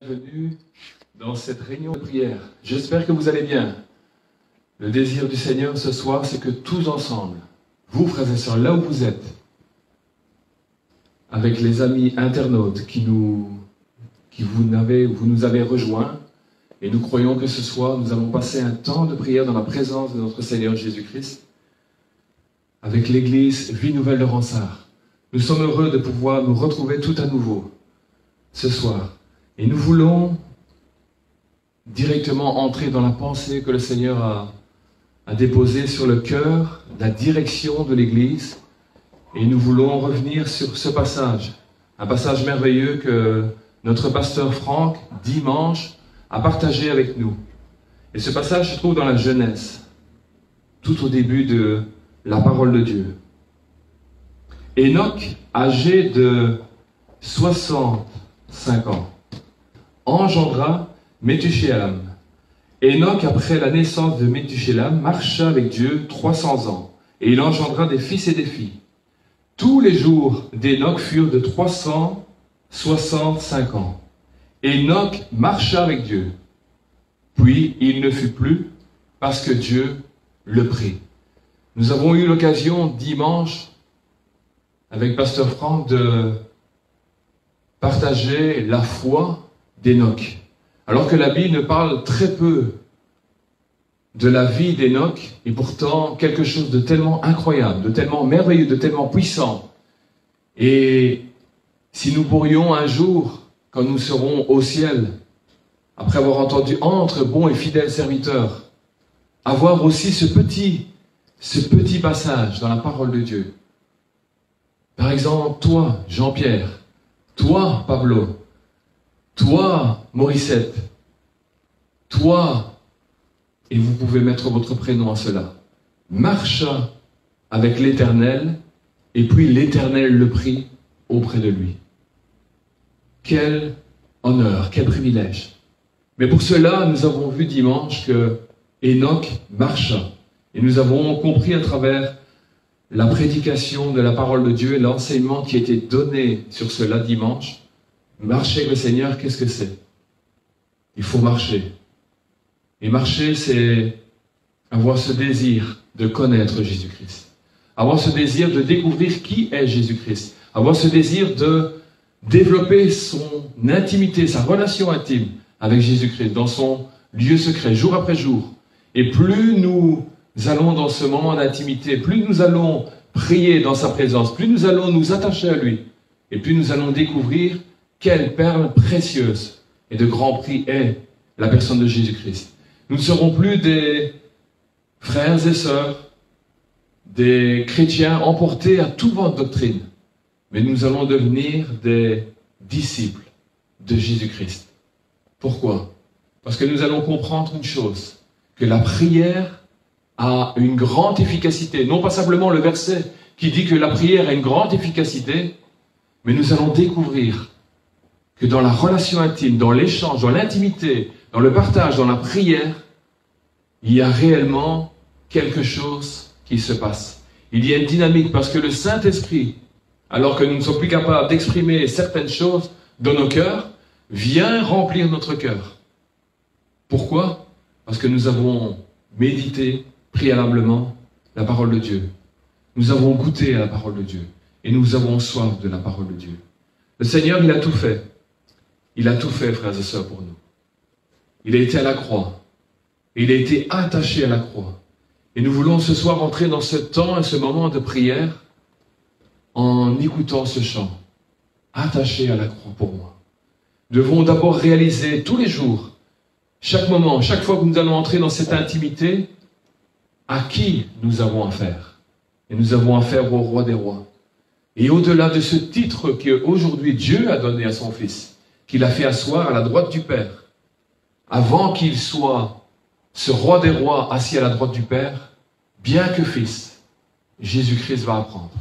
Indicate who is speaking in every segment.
Speaker 1: Bienvenue dans cette réunion de prière. J'espère que vous allez bien. Le désir du Seigneur ce soir, c'est que tous ensemble, vous frères et sœurs, là où vous êtes, avec les amis internautes vous nous avez rejoints, et nous croyons que ce soir, nous allons passer un temps de prière dans la présence de notre Seigneur Jésus-Christ, avec l'église Vie Nouvelle de Ronsard. Nous sommes heureux de pouvoir nous retrouver tout à nouveau ce soir. Et nous voulons directement entrer dans la pensée que le Seigneur a déposée sur le cœur, la direction de l'Église. Et nous voulons revenir sur ce passage, un passage merveilleux que notre pasteur Franck, dimanche, a partagé avec nous. Et ce passage se trouve dans la Genèse, tout au début de la parole de Dieu. Enoch, âgé de 65 ans, engendra Méthusélam. Enoch, après la naissance de Méthusélam, marcha avec Dieu 300 ans, et il engendra des fils et des filles. Tous les jours d'Enoch furent de 365 ans. Enoch marcha avec Dieu, puis il ne fut plus, parce que Dieu le prit. Nous avons eu l'occasion dimanche, avec pasteur Franck, de partager la foi d'Enoch. Alors que la Bible parle très peu de la vie d'Enoch, et pourtant quelque chose de tellement incroyable, de tellement merveilleux, de tellement puissant. Et si nous pourrions un jour, quand nous serons au ciel, après avoir entendu « Entre, bon et fidèle serviteur », avoir aussi ce petit passage dans la parole de Dieu. Par exemple, toi, Jean-Pierre, toi, Pablo, toi, Morissette, toi, et vous pouvez mettre votre prénom à cela, marcha avec l'Éternel, et puis l'Éternel le prit auprès de lui. Quel honneur, quel privilège. Mais pour cela, nous avons vu dimanche que Enoch marcha, et nous avons compris à travers la prédication de la parole de Dieu et l'enseignement qui a été donné sur cela dimanche. Marcher avec le Seigneur, qu'est-ce que c'est? Il faut marcher. Et marcher, c'est avoir ce désir de connaître Jésus-Christ. Avoir ce désir de découvrir qui est Jésus-Christ. Avoir ce désir de développer son intimité, sa relation intime avec Jésus-Christ, dans son lieu secret, jour après jour. Et plus nous allons dans ce moment d'intimité, plus nous allons prier dans sa présence, plus nous allons nous attacher à lui, et plus nous allons découvrir quelle perle précieuse et de grand prix est la personne de Jésus-Christ. Nous ne serons plus des frères et sœurs, des chrétiens emportés à tout vent de doctrine, mais nous allons devenir des disciples de Jésus-Christ. Pourquoi? Parce que nous allons comprendre une chose, que la prière a une grande efficacité. Non pas simplement le verset qui dit que la prière a une grande efficacité, mais nous allons découvrir que dans la relation intime, dans l'échange, dans l'intimité, dans le partage, dans la prière, il y a réellement quelque chose qui se passe. Il y a une dynamique parce que le Saint-Esprit, alors que nous ne sommes plus capables d'exprimer certaines choses dans nos cœurs, vient remplir notre cœur. Pourquoi? Parce que nous avons médité préalablement la parole de Dieu. Nous avons goûté à la parole de Dieu et nous avons soif de la parole de Dieu. Le Seigneur, il a tout fait. Il a tout fait, frères et sœurs, pour nous. Il a été à la croix. Et il a été attaché à la croix. Et nous voulons ce soir entrer dans ce temps et ce moment de prière en écoutant ce chant. Attaché à la croix pour moi. Nous devons d'abord réaliser tous les jours, chaque moment, chaque fois que nous allons entrer dans cette intimité, à qui nous avons affaire. Et nous avons affaire au roi des rois. Et au-delà de ce titre qu'aujourd'hui Dieu a donné à son Fils, qu'il a fait asseoir à la droite du Père, avant qu'il soit ce roi des rois assis à la droite du Père, bien que Fils, Jésus-Christ va apprendre.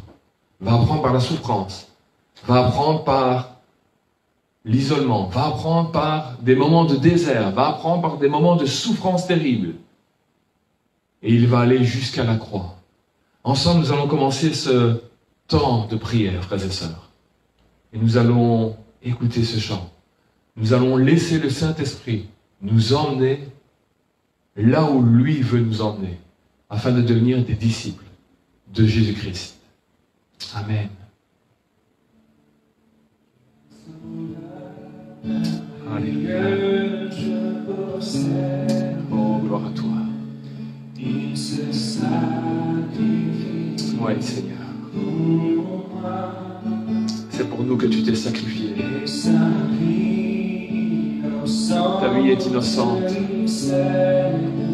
Speaker 1: Va apprendre par la souffrance, va apprendre par l'isolement, va apprendre par des moments de désert, va apprendre par des moments de souffrance terrible. Et il va aller jusqu'à la croix. Ensemble, nous allons commencer ce temps de prière, frères et sœurs. Et nous allons écouter ce chant. Nous allons laisser le Saint-Esprit nous emmener là où lui veut nous emmener, afin de devenir des disciples de Jésus-Christ. Amen. Alléluia. Oh, gloire à toi. Oui, Seigneur. C'est pour nous que tu t'es sacrifié. Ta vie est innocente,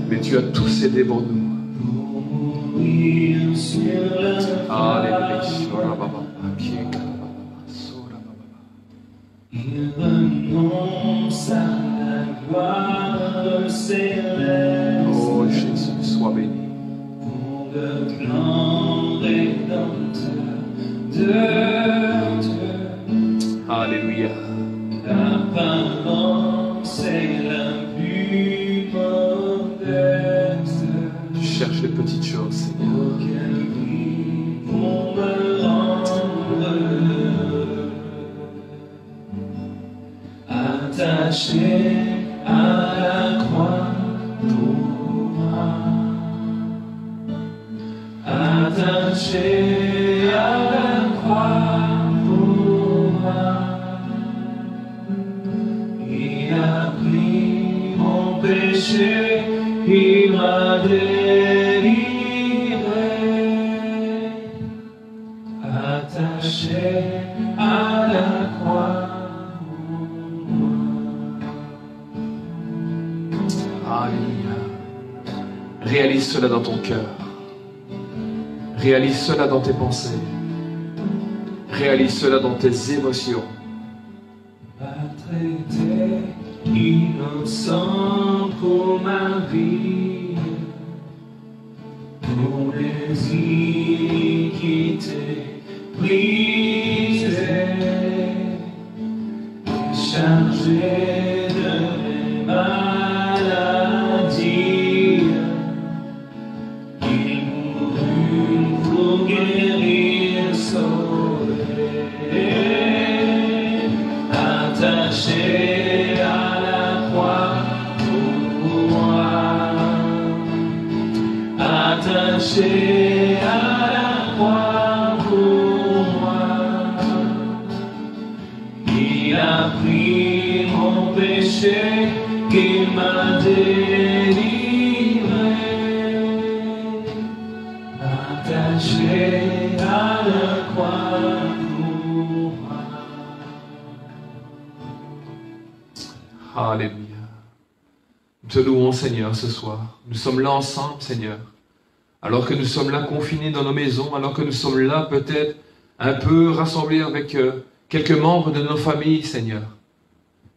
Speaker 1: mais tu as tout cédé pour nous. Alléluia.
Speaker 2: Il renonce à la gloire céleste.
Speaker 1: Oh Jésus, sois béni.
Speaker 2: Pour le plan rédempteur de Dieu.
Speaker 1: Alléluia.
Speaker 2: L'apparence et la plus modeste.
Speaker 1: Tu cherches les petites choses, Seigneur.
Speaker 2: Pour qu'elle brille, pour me rendre heureux. Attaché à la croix pour moi. Attaché à la croix pour moi. Il a pris mon péché, il m'a délivré. Attaché à la croix.
Speaker 1: Alléluia. Réalise cela dans ton cœur. Réalise cela dans tes pensées. Réalise cela dans tes émotions.
Speaker 2: Pas traité innocent pour ma vie, pour les iniquités brisées, chargé de mes maladies. Il mourut pour guérir, sauver. Attaché à la croix pour moi. Attaché à la croix pour moi. Il a pris mon péché, il m'a délivré. Attaché à la croix pour moi.
Speaker 1: Alléluia. Nous te louons, Seigneur, ce soir. Nous sommes là ensemble, Seigneur. Alors que nous sommes là confinés dans nos maisons, alors que nous sommes là peut-être un peu rassemblés avec quelques membres de nos familles, Seigneur.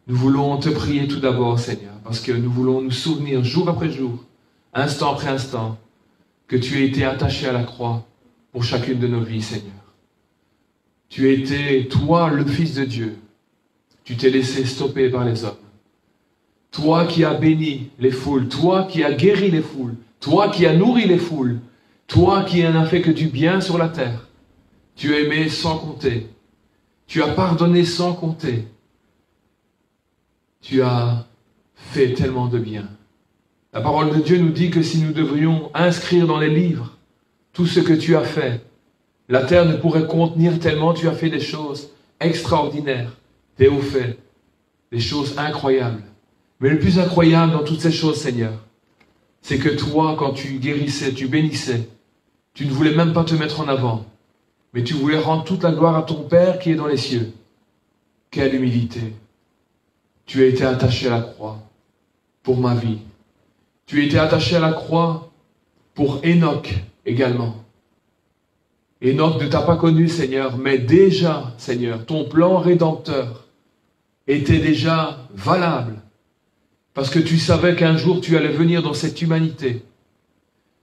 Speaker 1: Nous voulons te prier tout d'abord, Seigneur, parce que nous voulons nous souvenir jour après jour, instant après instant, que tu as été attaché à la croix pour chacune de nos vies, Seigneur. Tu as été, toi, le Fils de Dieu. Tu t'es laissé stopper par les hommes. Toi qui as béni les foules, toi qui as guéri les foules, toi qui as nourri les foules, toi qui en as fait que du bien sur la terre. Tu as aimé sans compter. Tu as pardonné sans compter. Tu as fait tellement de bien. La parole de Dieu nous dit que si nous devrions inscrire dans les livres tout ce que tu as fait, la terre ne pourrait contenir tellement tu as fait des choses extraordinaires, des hauts faits, des choses incroyables. Mais le plus incroyable dans toutes ces choses, Seigneur, c'est que toi, quand tu guérissais, tu bénissais, tu ne voulais même pas te mettre en avant, mais tu voulais rendre toute la gloire à ton Père qui est dans les cieux. Quelle humilité! Tu as été attaché à la croix pour ma vie. Tu as été attaché à la croix pour Enoch également. Enoch ne t'a pas connu, Seigneur, mais déjà, Seigneur, ton plan rédempteur était déjà valable. Parce que tu savais qu'un jour tu allais venir dans cette humanité.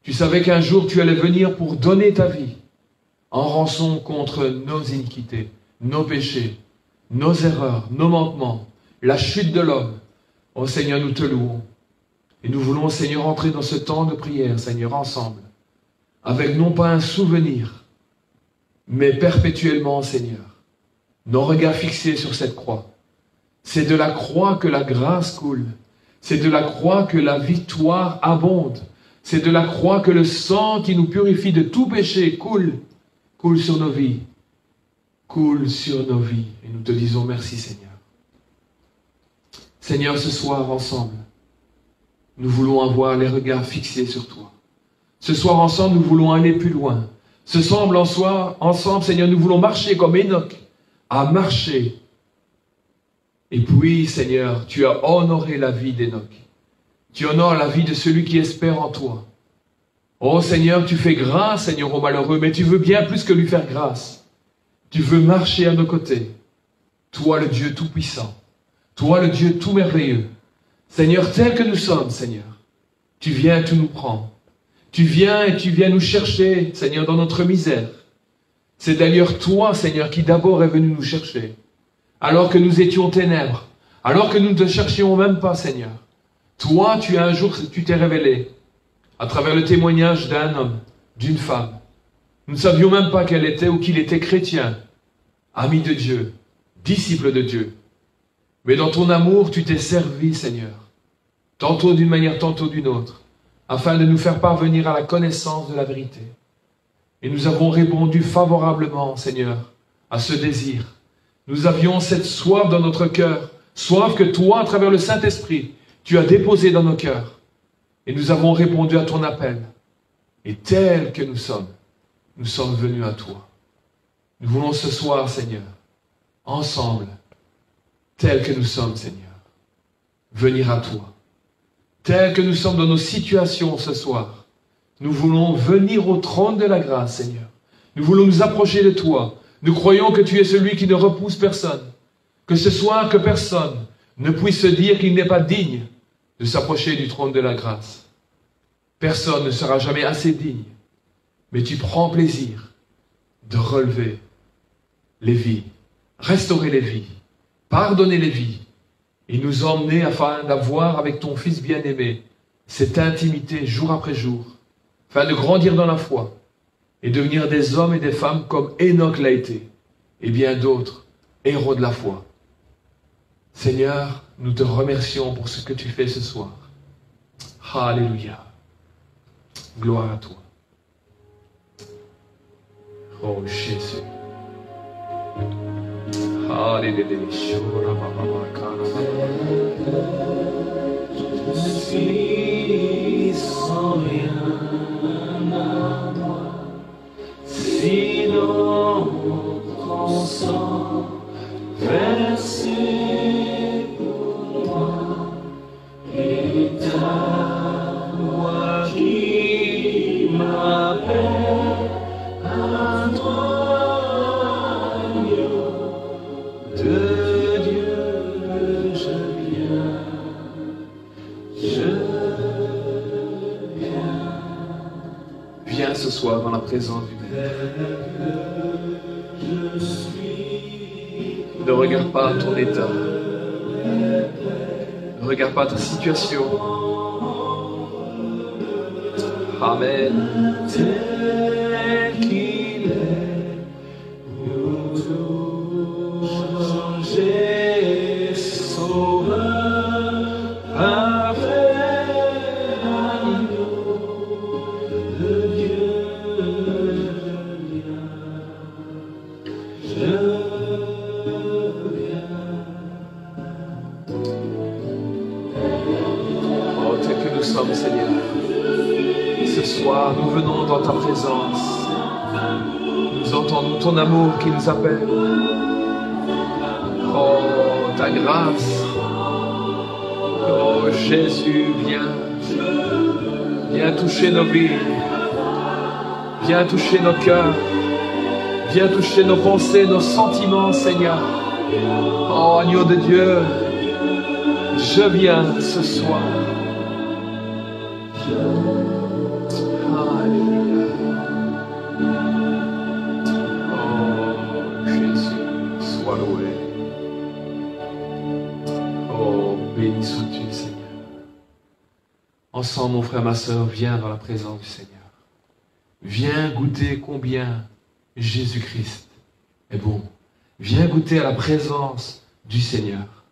Speaker 1: Tu savais qu'un jour tu allais venir pour donner ta vie en rançon contre nos iniquités, nos péchés, nos erreurs, nos manquements, la chute de l'homme. Oh Seigneur, nous te louons. Et nous voulons, Seigneur, entrer dans ce temps de prière, Seigneur, ensemble, avec non pas un souvenir, mais perpétuellement, Seigneur, nos regards fixés sur cette croix. C'est de la croix que la grâce coule. C'est de la croix que la victoire abonde. C'est de la croix que le sang qui nous purifie de tout péché coule sur nos vies. Coule sur nos vies. Et nous te disons merci, Seigneur. Seigneur, ce soir, ensemble, nous voulons avoir les regards fixés sur toi. Ce soir, ensemble, nous voulons aller plus loin. Ce soir, ensemble, Seigneur, nous voulons marcher comme Enoch a marché. Et puis, Seigneur, tu as honoré la vie d'Enoch. Tu honores la vie de celui qui espère en toi. Oh Seigneur, tu fais grâce, Seigneur, aux malheureux, mais tu veux bien plus que lui faire grâce. Tu veux marcher à nos côtés. Toi, le Dieu tout-puissant. Toi, le Dieu tout merveilleux. Seigneur, tel que nous sommes, Seigneur, tu viens et tu nous prends. Tu viens et tu viens nous chercher, Seigneur, dans notre misère. C'est d'ailleurs toi, Seigneur, qui d'abord est venu nous chercher. Alors que nous étions ténèbres, alors que nous ne te cherchions même pas, Seigneur. Toi, un jour, tu t'es révélé à travers le témoignage d'un homme, d'une femme. Nous ne savions même pas qu'elle était ou qu'il était chrétien, ami de Dieu, disciple de Dieu. Mais dans ton amour, tu t'es servi, Seigneur, tantôt d'une manière, tantôt d'une autre, afin de nous faire parvenir à la connaissance de la vérité. Et nous avons répondu favorablement, Seigneur, à ce désir. Nous avions cette soif dans notre cœur, soif que toi, à travers le Saint-Esprit, tu as déposé dans nos cœurs. Et nous avons répondu à ton appel. Et tels que nous sommes venus à toi. Nous voulons ce soir, Seigneur, ensemble, tels que nous sommes, Seigneur, venir à toi. Tels que nous sommes dans nos situations ce soir, nous voulons venir au trône de la grâce, Seigneur. Nous voulons nous approcher de toi. Nous croyons que tu es celui qui ne repousse personne. Que ce soir, que personne ne puisse se dire qu'il n'est pas digne de s'approcher du trône de la grâce. Personne ne sera jamais assez digne. Mais tu prends plaisir de relever les vies, restaurer les vies, pardonner les vies et nous emmener afin d'avoir avec ton Fils bien-aimé cette intimité jour après jour, afin de grandir dans la foi et devenir des hommes et des femmes comme Enoch l'a été et bien d'autres héros de la foi. Seigneur, nous te remercions pour ce que tu fais ce soir. Alléluia. Gloire à toi. Oh Jésus. Alléluia.
Speaker 2: Je suis sans rien à moi, sinon ton sang versé pour moi, et ta voix qui m'appelle à toi, agneau de Dieu, je viens.
Speaker 1: Viens ce soir dans la présence du Père. Ne regarde pas ton état. Ne regarde pas ta situation. Amen.
Speaker 2: Tel qu'il est, nous changer, sauveur, parfait, agneau de Dieu, je viens.
Speaker 1: Oh, tel que nous sommes, Seigneur. Ce soir, nous venons dans ta présence. Nous entendons ton amour qui nous appelle. Oh, ta grâce. Oh, Jésus, viens. Viens toucher nos vies. Viens toucher nos cœurs. Viens toucher nos pensées, nos sentiments, Seigneur. Oh, agneau de Dieu, je viens ce soir. Alléluia. Oh, Jésus, sois loué. Oh, béni sois-tu, Seigneur. Ensemble, mon frère, ma sœur, viens dans la présence du Seigneur. Viens goûter combien Jésus-Christ est bon. Viens goûter à la présence du Seigneur.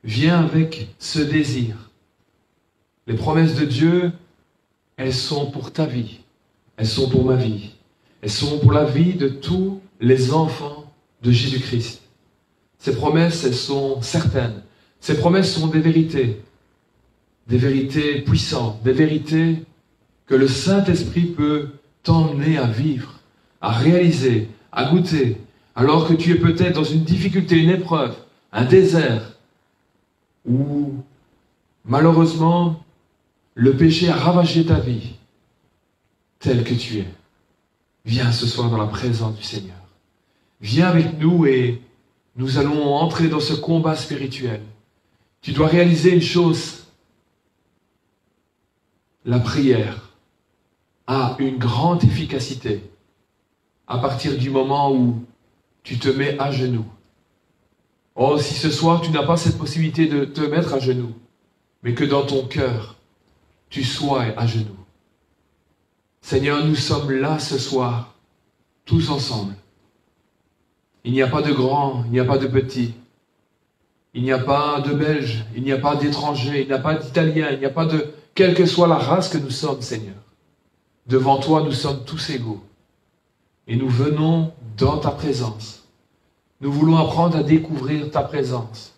Speaker 1: Viens avec ce désir. Les promesses de Dieu, elles sont pour ta vie. Elles sont pour ma vie. Elles sont pour la vie de tous les enfants de Jésus-Christ. Ces promesses, elles sont certaines. Ces promesses sont des vérités puissantes, des vérités que le Saint-Esprit peut t'emmener à vivre, à réaliser, à goûter, alors que tu es peut-être dans une difficulté, une épreuve, un désert, où malheureusement le péché a ravagé ta vie, tel que tu es. Viens ce soir dans la présence du Seigneur. Viens avec nous et nous allons entrer dans ce combat spirituel. Tu dois réaliser une chose. La prière a une grande efficacité à partir du moment où tu te mets à genoux. Oh, si ce soir tu n'as pas cette possibilité de te mettre à genoux, mais que dans ton cœur, tu sois à genoux. Seigneur, nous sommes là ce soir, tous ensemble. Il n'y a pas de grands, il n'y a pas de petits. Il n'y a pas de Belges, il n'y a pas d'étrangers, il n'y a pas d'Italiens, il n'y a pas de... Quelle que soit la race que nous sommes, Seigneur. Devant toi, nous sommes tous égaux. Et nous venons dans ta présence. Nous voulons apprendre à découvrir ta présence.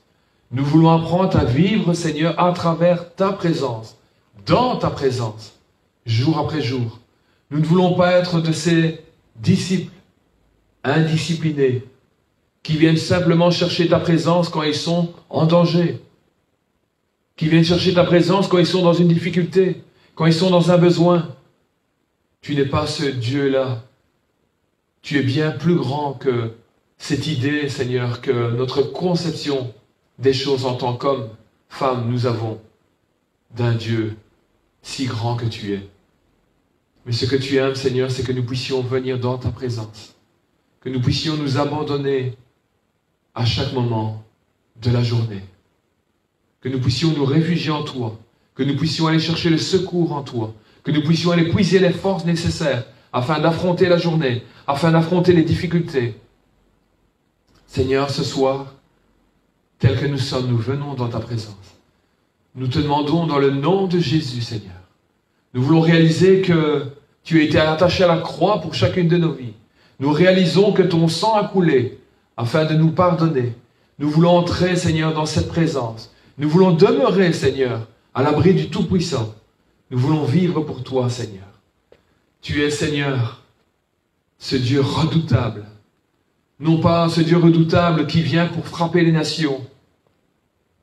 Speaker 1: Nous voulons apprendre à vivre, Seigneur, à travers ta présence, dans ta présence, jour après jour. Nous ne voulons pas être de ces disciples indisciplinés qui viennent simplement chercher ta présence quand ils sont en danger, qui viennent chercher ta présence quand ils sont dans une difficulté, quand ils sont dans un besoin. Tu n'es pas ce Dieu-là. Tu es bien plus grand que cette idée, Seigneur, que notre conception des choses en tant qu'homme, femme, nous avons d'un Dieu si grand que tu es. Mais ce que tu aimes, Seigneur, c'est que nous puissions venir dans ta présence, que nous puissions nous abandonner à chaque moment de la journée, que nous puissions nous réfugier en toi, que nous puissions aller chercher le secours en toi, que nous puissions aller puiser les forces nécessaires afin d'affronter la journée, afin d'affronter les difficultés. Seigneur, ce soir, tel que nous sommes, nous venons dans ta présence. Nous te demandons dans le nom de Jésus, Seigneur. Nous voulons réaliser que tu as été attaché à la croix pour chacune de nos vies. Nous réalisons que ton sang a coulé afin de nous pardonner. Nous voulons entrer, Seigneur, dans cette présence. Nous voulons demeurer, Seigneur, à l'abri du Tout-Puissant. Nous voulons vivre pour toi, Seigneur. Tu es, Seigneur, ce Dieu redoutable. Non pas ce Dieu redoutable qui vient pour frapper les nations,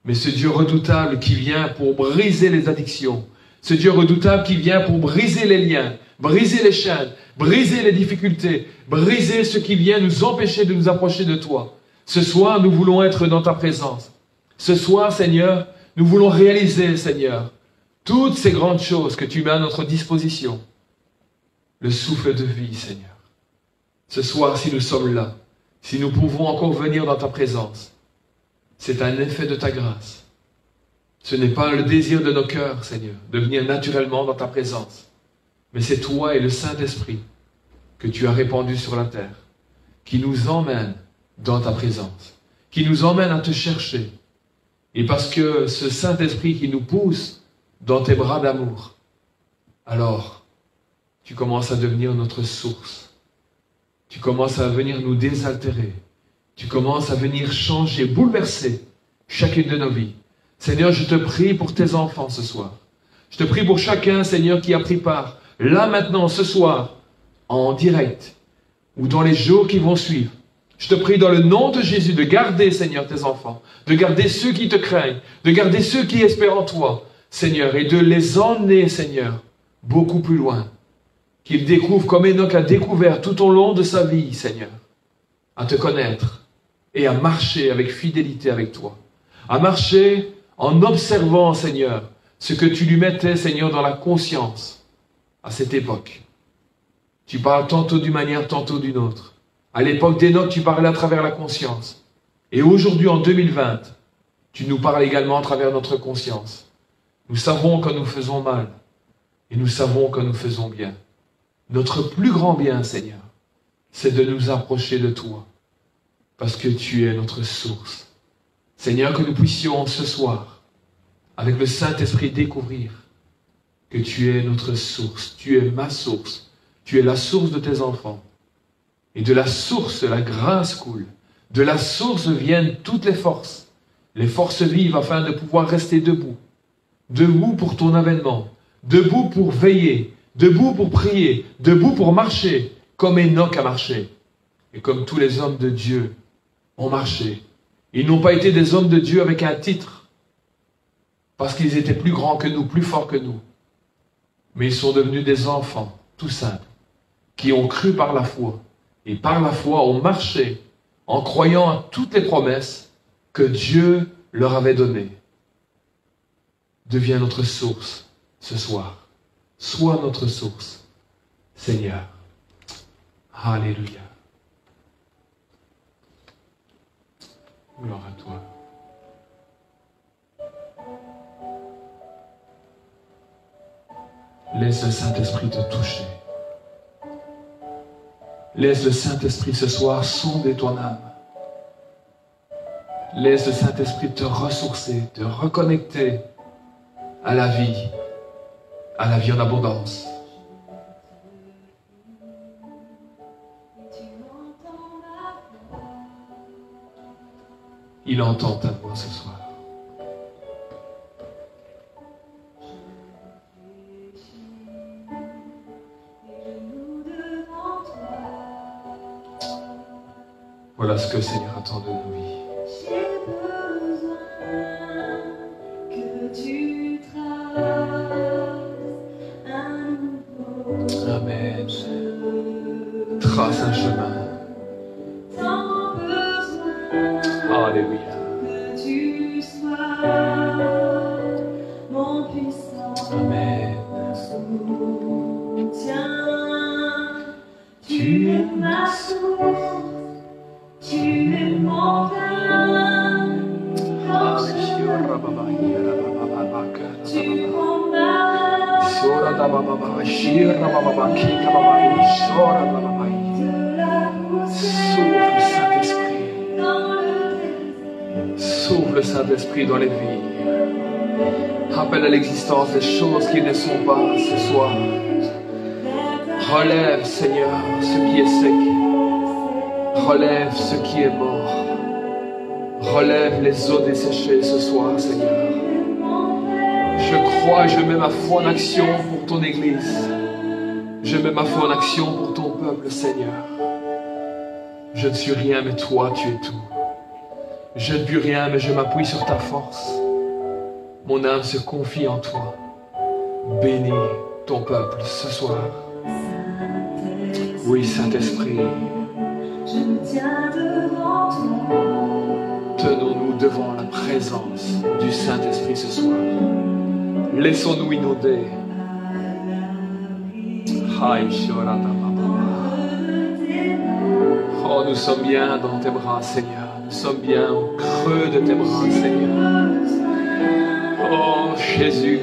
Speaker 1: mais ce Dieu redoutable qui vient pour briser les addictions. Ce Dieu redoutable qui vient pour briser les liens, briser les chaînes, briser les difficultés, briser ce qui vient nous empêcher de nous approcher de toi. Ce soir, nous voulons être dans ta présence. Ce soir, Seigneur, nous voulons réaliser, Seigneur, toutes ces grandes choses que tu mets à notre disposition. Le souffle de vie, Seigneur. Ce soir, si nous sommes là, si nous pouvons encore venir dans ta présence, c'est un effet de ta grâce. Ce n'est pas le désir de nos cœurs, Seigneur, de venir naturellement dans ta présence. Mais c'est toi et le Saint-Esprit que tu as répandu sur la terre, qui nous emmène dans ta présence, qui nous emmène à te chercher. Et parce que ce Saint-Esprit qui nous pousse dans tes bras d'amour, alors tu commences à devenir notre source. Tu commences à venir nous désaltérer. Tu commences à venir changer, bouleverser chacune de nos vies. Seigneur, je te prie pour tes enfants ce soir. Je te prie pour chacun, Seigneur, qui a pris part, là maintenant, ce soir, en direct, ou dans les jours qui vont suivre. Je te prie dans le nom de Jésus de garder, Seigneur, tes enfants, de garder ceux qui te craignent, de garder ceux qui espèrent en toi, Seigneur, et de les emmener, Seigneur, beaucoup plus loin. Qu'ils découvrent comme Enoch a découvert tout au long de sa vie, Seigneur, à te connaître et à marcher avec fidélité avec toi. À marcher en observant, Seigneur, ce que tu lui mettais, Seigneur, dans la conscience à cette époque. Tu parles tantôt d'une manière, tantôt d'une autre. À l'époque d'Enoch, tu parlais à travers la conscience. Et aujourd'hui, en 2020, tu nous parles également à travers notre conscience. Nous savons quand nous faisons mal et nous savons quand nous faisons bien. Notre plus grand bien, Seigneur, c'est de nous approcher de toi parce que tu es notre source. Seigneur, que nous puissions ce soir, avec le Saint-Esprit, découvrir que tu es notre source, tu es ma source, tu es la source de tes enfants. Et de la source, la grâce coule. De la source viennent toutes les forces vives afin de pouvoir rester debout. Debout pour ton avènement, debout pour veiller, debout pour prier, debout pour marcher, comme Enoch a marché. Et comme tous les hommes de Dieu ont marché. Ils n'ont pas été des hommes de Dieu avec un titre, parce qu'ils étaient plus grands que nous, plus forts que nous. Mais ils sont devenus des enfants, tout simples, qui ont cru par la foi. Et par la foi ont marché en croyant à toutes les promesses que Dieu leur avait données. Deviens notre source ce soir. Sois notre source, Seigneur. Alléluia. Gloire à toi. Laisse le Saint-Esprit te toucher. Laisse le Saint-Esprit ce soir sonder ton âme. Laisse le Saint-Esprit te ressourcer, te reconnecter à la vie en abondance. Il entend ta voix ce soir. Voilà ce que le Seigneur attend de nous.
Speaker 2: J'ai besoin que tu traces un nouveau
Speaker 1: Amen. Trace un chemin.
Speaker 2: Tant besoin
Speaker 1: Alléluia.
Speaker 2: que tu sois mon puissant
Speaker 1: Amen.
Speaker 2: soutien. Tu es ma source. Tu es mon pain, quand je me tu prends ma
Speaker 1: Sauve le Saint-Esprit. Sauve le Saint-Esprit dans les vies. Rappelle à l'existence les choses qui ne sont pas ce soir. Relève, Seigneur, ce qui est sec. Relève ce qui est mort. Relève les eaux desséchées ce soir, Seigneur. Je crois et je mets ma foi en action pour ton Église. Je mets ma foi en action pour ton peuple, Seigneur. Je ne suis rien, mais toi, tu es tout. Je ne puis rien, mais je m'appuie sur ta force. Mon âme se confie en toi. Bénis ton peuple ce soir. Oui, Saint-Esprit.
Speaker 2: Je me tiens devant toi.
Speaker 1: Tenons-nous devant la présence du Saint-Esprit ce soir. Laissons-nous inonder. Oh, nous sommes bien dans tes bras, Seigneur. Nous sommes bien au creux de tes bras, Seigneur. Oh, Jésus.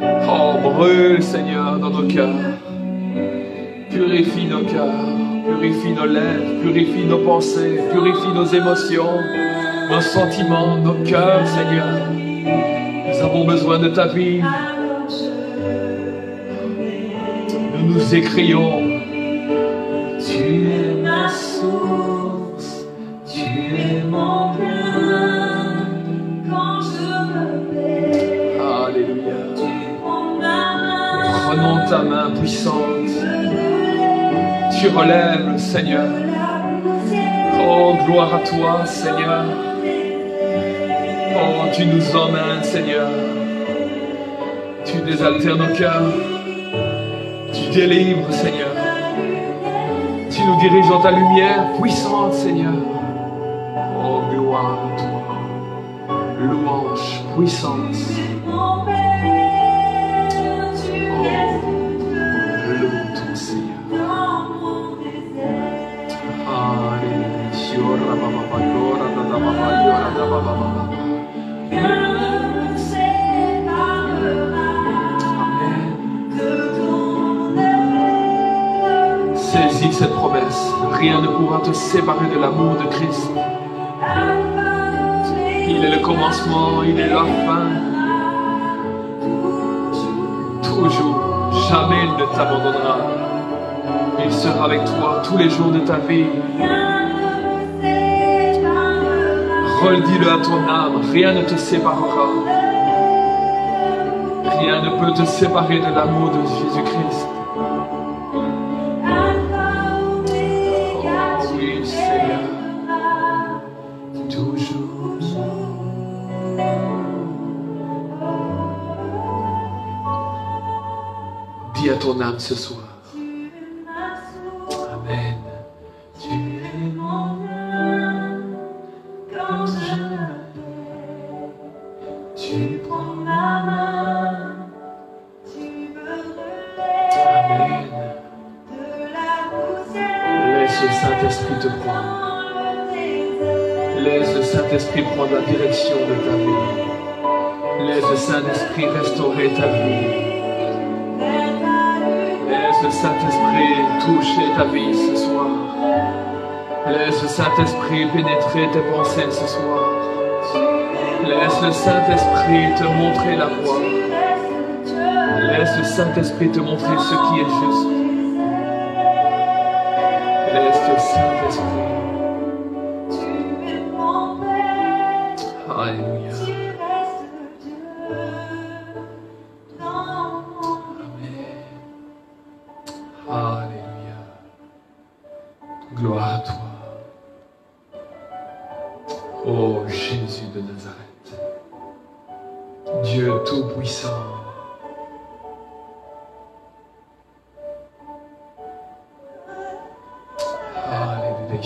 Speaker 1: Oh, brûle, Seigneur, dans nos cœurs. Purifie nos cœurs. Purifie nos lèvres, purifie nos pensées, purifie nos émotions, nos sentiments, nos cœurs, Seigneur. Nous avons besoin de ta vie. Nous nous écrions. Tu es ma source, tu es mon
Speaker 2: bien, quand je me perds.
Speaker 1: Alléluia.
Speaker 2: Tu prends ma main.
Speaker 1: Prenons ta main puissante. Tu relèves, Seigneur. Oh, gloire à toi, Seigneur. Oh, tu nous emmènes, Seigneur. Tu désaltères nos cœurs. Tu délivres, Seigneur. Tu nous diriges dans ta lumière puissante, Seigneur. Oh, gloire à toi. Louange, puissance. Oh, loue ton Seigneur. Saisis cette promesse. Rien ne pourra te séparer de l'amour de Christ. Il est le commencement, il est la fin. Toujours, jamais il ne t'abandonnera. Il sera avec toi tous les jours de ta vie. Redis-le à ton âme, rien ne te séparera. Rien ne peut te séparer de l'amour de Jésus-Christ. Oh oui, Seigneur. Toujours. Dis à ton âme ce soir. Amen. Tu es mon âme quand je m'appelle. Tu prends ma main. Tu me relèves. Amen. De la poussière. Laisse le Saint-Esprit te prendre. Laisse le Saint-Esprit prendre la direction de ta vie. Laisse le Saint-Esprit restaurer ta vie. Laisse le Saint-Esprit toucher ta vie ce soir. Laisse le Saint-Esprit pénétrer tes pensées ce soir. Laisse le Saint-Esprit te montrer la voie. Laisse le Saint-Esprit te montrer ce qui est juste. Laisse le Saint-Esprit. Alléluia. Amen. Alléluia. Gloire à toi. Oh Jésus de Nazareth. Dieu Tout-Puissant. Alléluia.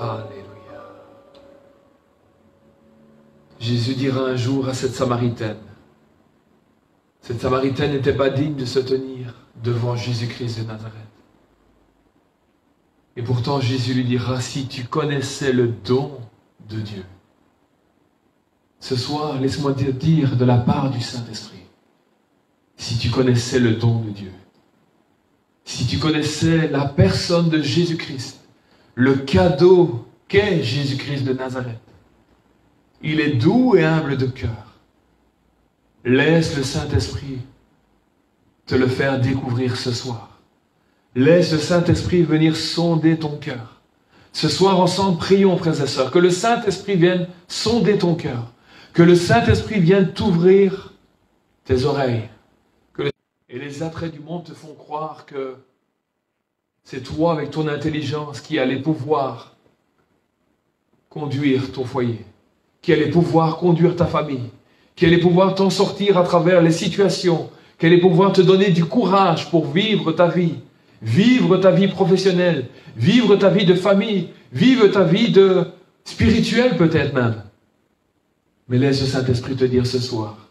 Speaker 1: Alléluia. Jésus dira un jour à cette Samaritaine. Cette Samaritaine n'était pas digne de se tenir devant Jésus-Christ de Nazareth. Et pourtant Jésus lui dira, si tu connaissais le don de Dieu. Ce soir, laisse-moi te dire de la part du Saint-Esprit, si tu connaissais le don de Dieu, si tu connaissais la personne de Jésus-Christ, le cadeau qu'est Jésus-Christ de Nazareth. Il est doux et humble de cœur. Laisse le Saint-Esprit te le faire découvrir ce soir. Laisse le Saint-Esprit venir sonder ton cœur. Ce soir, ensemble, prions, frères et sœurs, que le Saint-Esprit vienne sonder ton cœur. Que le Saint-Esprit vienne t'ouvrir tes oreilles. Et les attraits du monde te font croire que c'est toi, avec ton intelligence, qui allais pouvoir conduire ton foyer, qui allait pouvoir conduire ta famille, qui allait pouvoir t'en sortir à travers les situations, qui allait pouvoir te donner du courage pour vivre ta vie professionnelle, vivre ta vie de famille, vivre ta vie de spirituelle peut-être même. Mais laisse le Saint-Esprit te dire ce soir,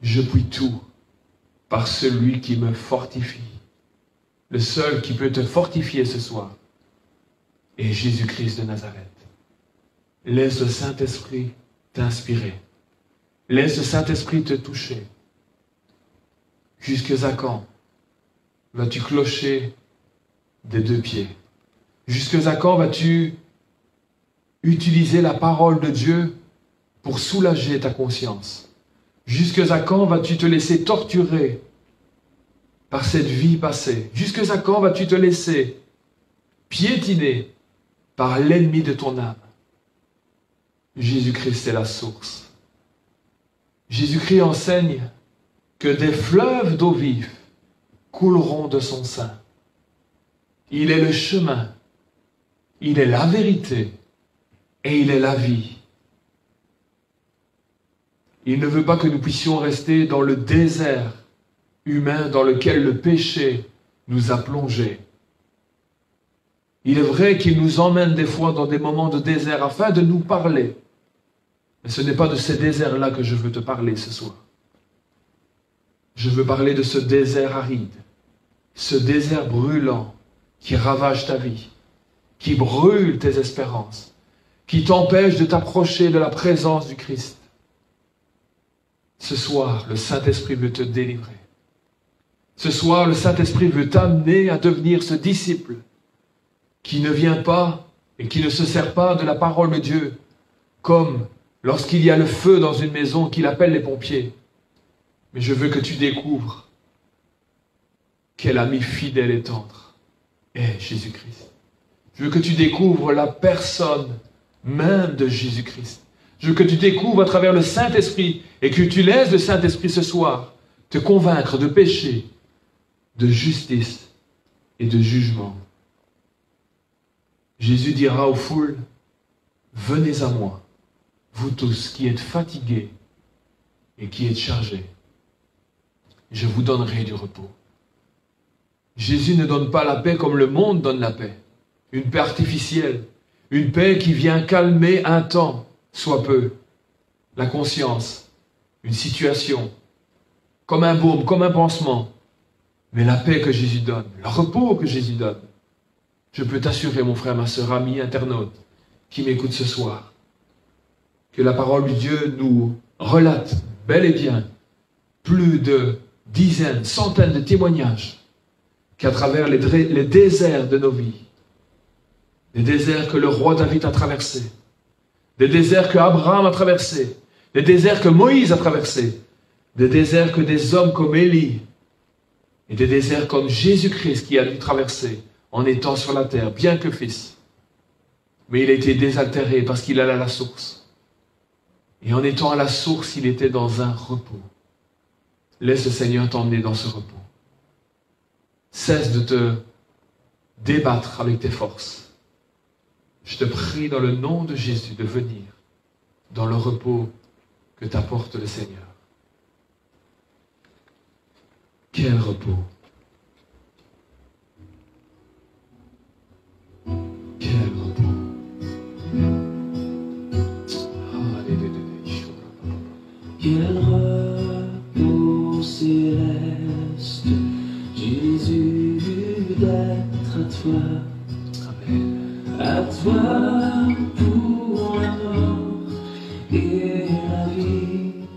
Speaker 1: je puis tout par celui qui me fortifie. Le seul qui peut te fortifier ce soir est Jésus-Christ de Nazareth. Laisse le Saint-Esprit t'inspirer. Laisse le Saint-Esprit te toucher. Jusqu'à quand vas-tu clocher des deux pieds? Jusqu'à quand vas-tu utiliser la parole de Dieu pour soulager ta conscience? Jusqu'à quand vas-tu te laisser torturer par cette vie passée? Jusqu'à quand vas-tu te laisser piétiner par l'ennemi de ton âme? Jésus-Christ est la source. Jésus-Christ enseigne que des fleuves d'eau vive couleront de son sein. Il est le chemin, il est la vérité et il est la vie. Il ne veut pas que nous puissions rester dans le désert humain dans lequel le péché nous a plongés. Il est vrai qu'il nous emmène des fois dans des moments de désert afin de nous parler. Mais ce n'est pas de ces déserts-là que je veux te parler ce soir. Je veux parler de ce désert aride, ce désert brûlant qui ravage ta vie, qui brûle tes espérances, qui t'empêche de t'approcher de la présence du Christ. Ce soir, le Saint-Esprit veut te délivrer. Ce soir, le Saint-Esprit veut t'amener à devenir ce disciple qui ne vient pas et qui ne se sert pas de la parole de Dieu, comme lorsqu'il y a le feu dans une maison qu'il appelle les pompiers. Mais je veux que tu découvres quel ami fidèle et tendre est Jésus-Christ. Je veux que tu découvres la personne même de Jésus-Christ. Je veux que tu découvres à travers le Saint-Esprit et que tu laisses le Saint-Esprit ce soir te convaincre de péché, de justice et de jugement. Jésus dira aux foules, « Venez à moi, vous tous qui êtes fatigués et qui êtes chargés. Je vous donnerai du repos. » Jésus ne donne pas la paix comme le monde donne la paix. Une paix artificielle, une paix qui vient calmer un temps, soit peu, la conscience, une situation, comme un baume, comme un pansement. Mais la paix que Jésus donne, le repos que Jésus donne, je peux t'assurer, mon frère, ma sœur, ami, internaute, qui m'écoute ce soir, que la parole de Dieu nous relate bel et bien plus de dizaines, centaines de témoignages qu'à travers les déserts de nos vies, des déserts que le roi David a traversés, des déserts que Abraham a traversés, des déserts que Moïse a traversés, des déserts que des hommes comme Élie, et des déserts comme Jésus-Christ qui a dû traverser en étant sur la terre, bien que fils. Mais il a été désaltéré parce qu'il allait à la source. Et en étant à la source, il était dans un repos. Laisse le Seigneur t'emmener dans ce repos. Cesse de te débattre avec tes forces. Je te prie dans le nom de Jésus de venir dans le repos que t'apporte le Seigneur. Quel repos! Quel repos!
Speaker 2: Quel repos céleste, Jésus, d'être à toi.
Speaker 1: Amen.
Speaker 2: À toi pour la mort et la vie.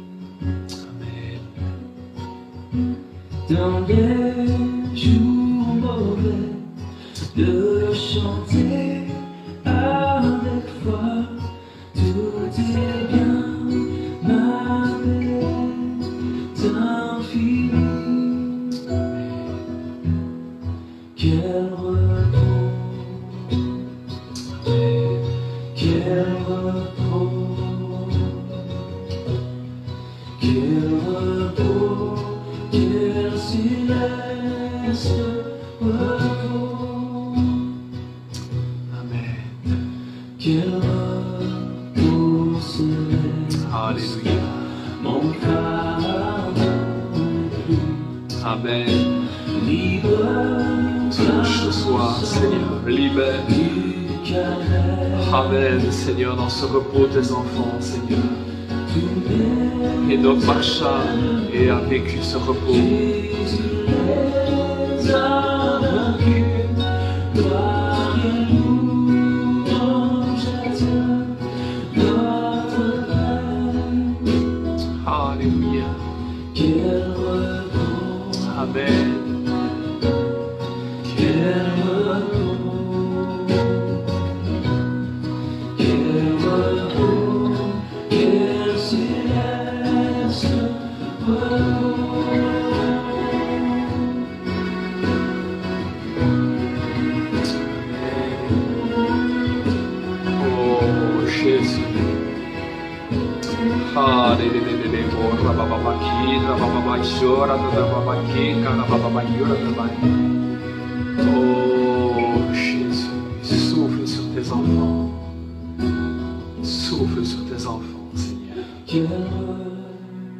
Speaker 1: Amen.
Speaker 2: Dans les jours mauvais, de chanter avec foi, tout est bien, ma paix est infinie. Quel repos, quel repos, quel repos, quel céleste repos.
Speaker 1: Amen.
Speaker 2: Quel repos céleste.
Speaker 1: Alléluia.
Speaker 2: Mon fardeau est pris.
Speaker 1: Amen.
Speaker 2: Libre,
Speaker 1: Touche ce soir, Seigneur. Libère.
Speaker 2: du calvaire.
Speaker 1: Amen, Seigneur, dans ce repos tes enfants, Seigneur.
Speaker 2: Tu m'es
Speaker 1: Enoch marcha et a vécu ce repos.
Speaker 2: Jésus les a vaincus. Gloire et louange à Dieu, notre Père.
Speaker 1: Alléluia.
Speaker 2: Quel repos,
Speaker 1: Amen.
Speaker 2: quel repos, quel repos, quel céleste repos.
Speaker 1: Oh, Jésus. Alléluia. Oh, Jésus. Souffle sur tes enfants. Souffle sur tes enfants, Seigneur.
Speaker 2: Quel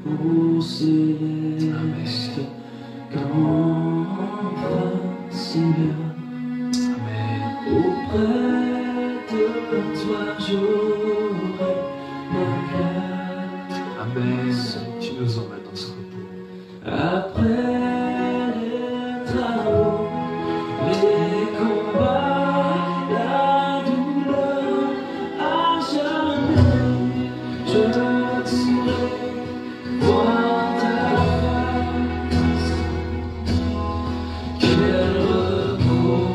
Speaker 2: repos céleste, qu'enfin, Seigneur,
Speaker 1: Amen.
Speaker 2: auprès de toi j'aurai ma place.
Speaker 1: Amen. Tu nous emmènes dans ce repos.
Speaker 2: Après les travaux, les combats, la douleur, à jamais je serai voir ta face. Quel repos,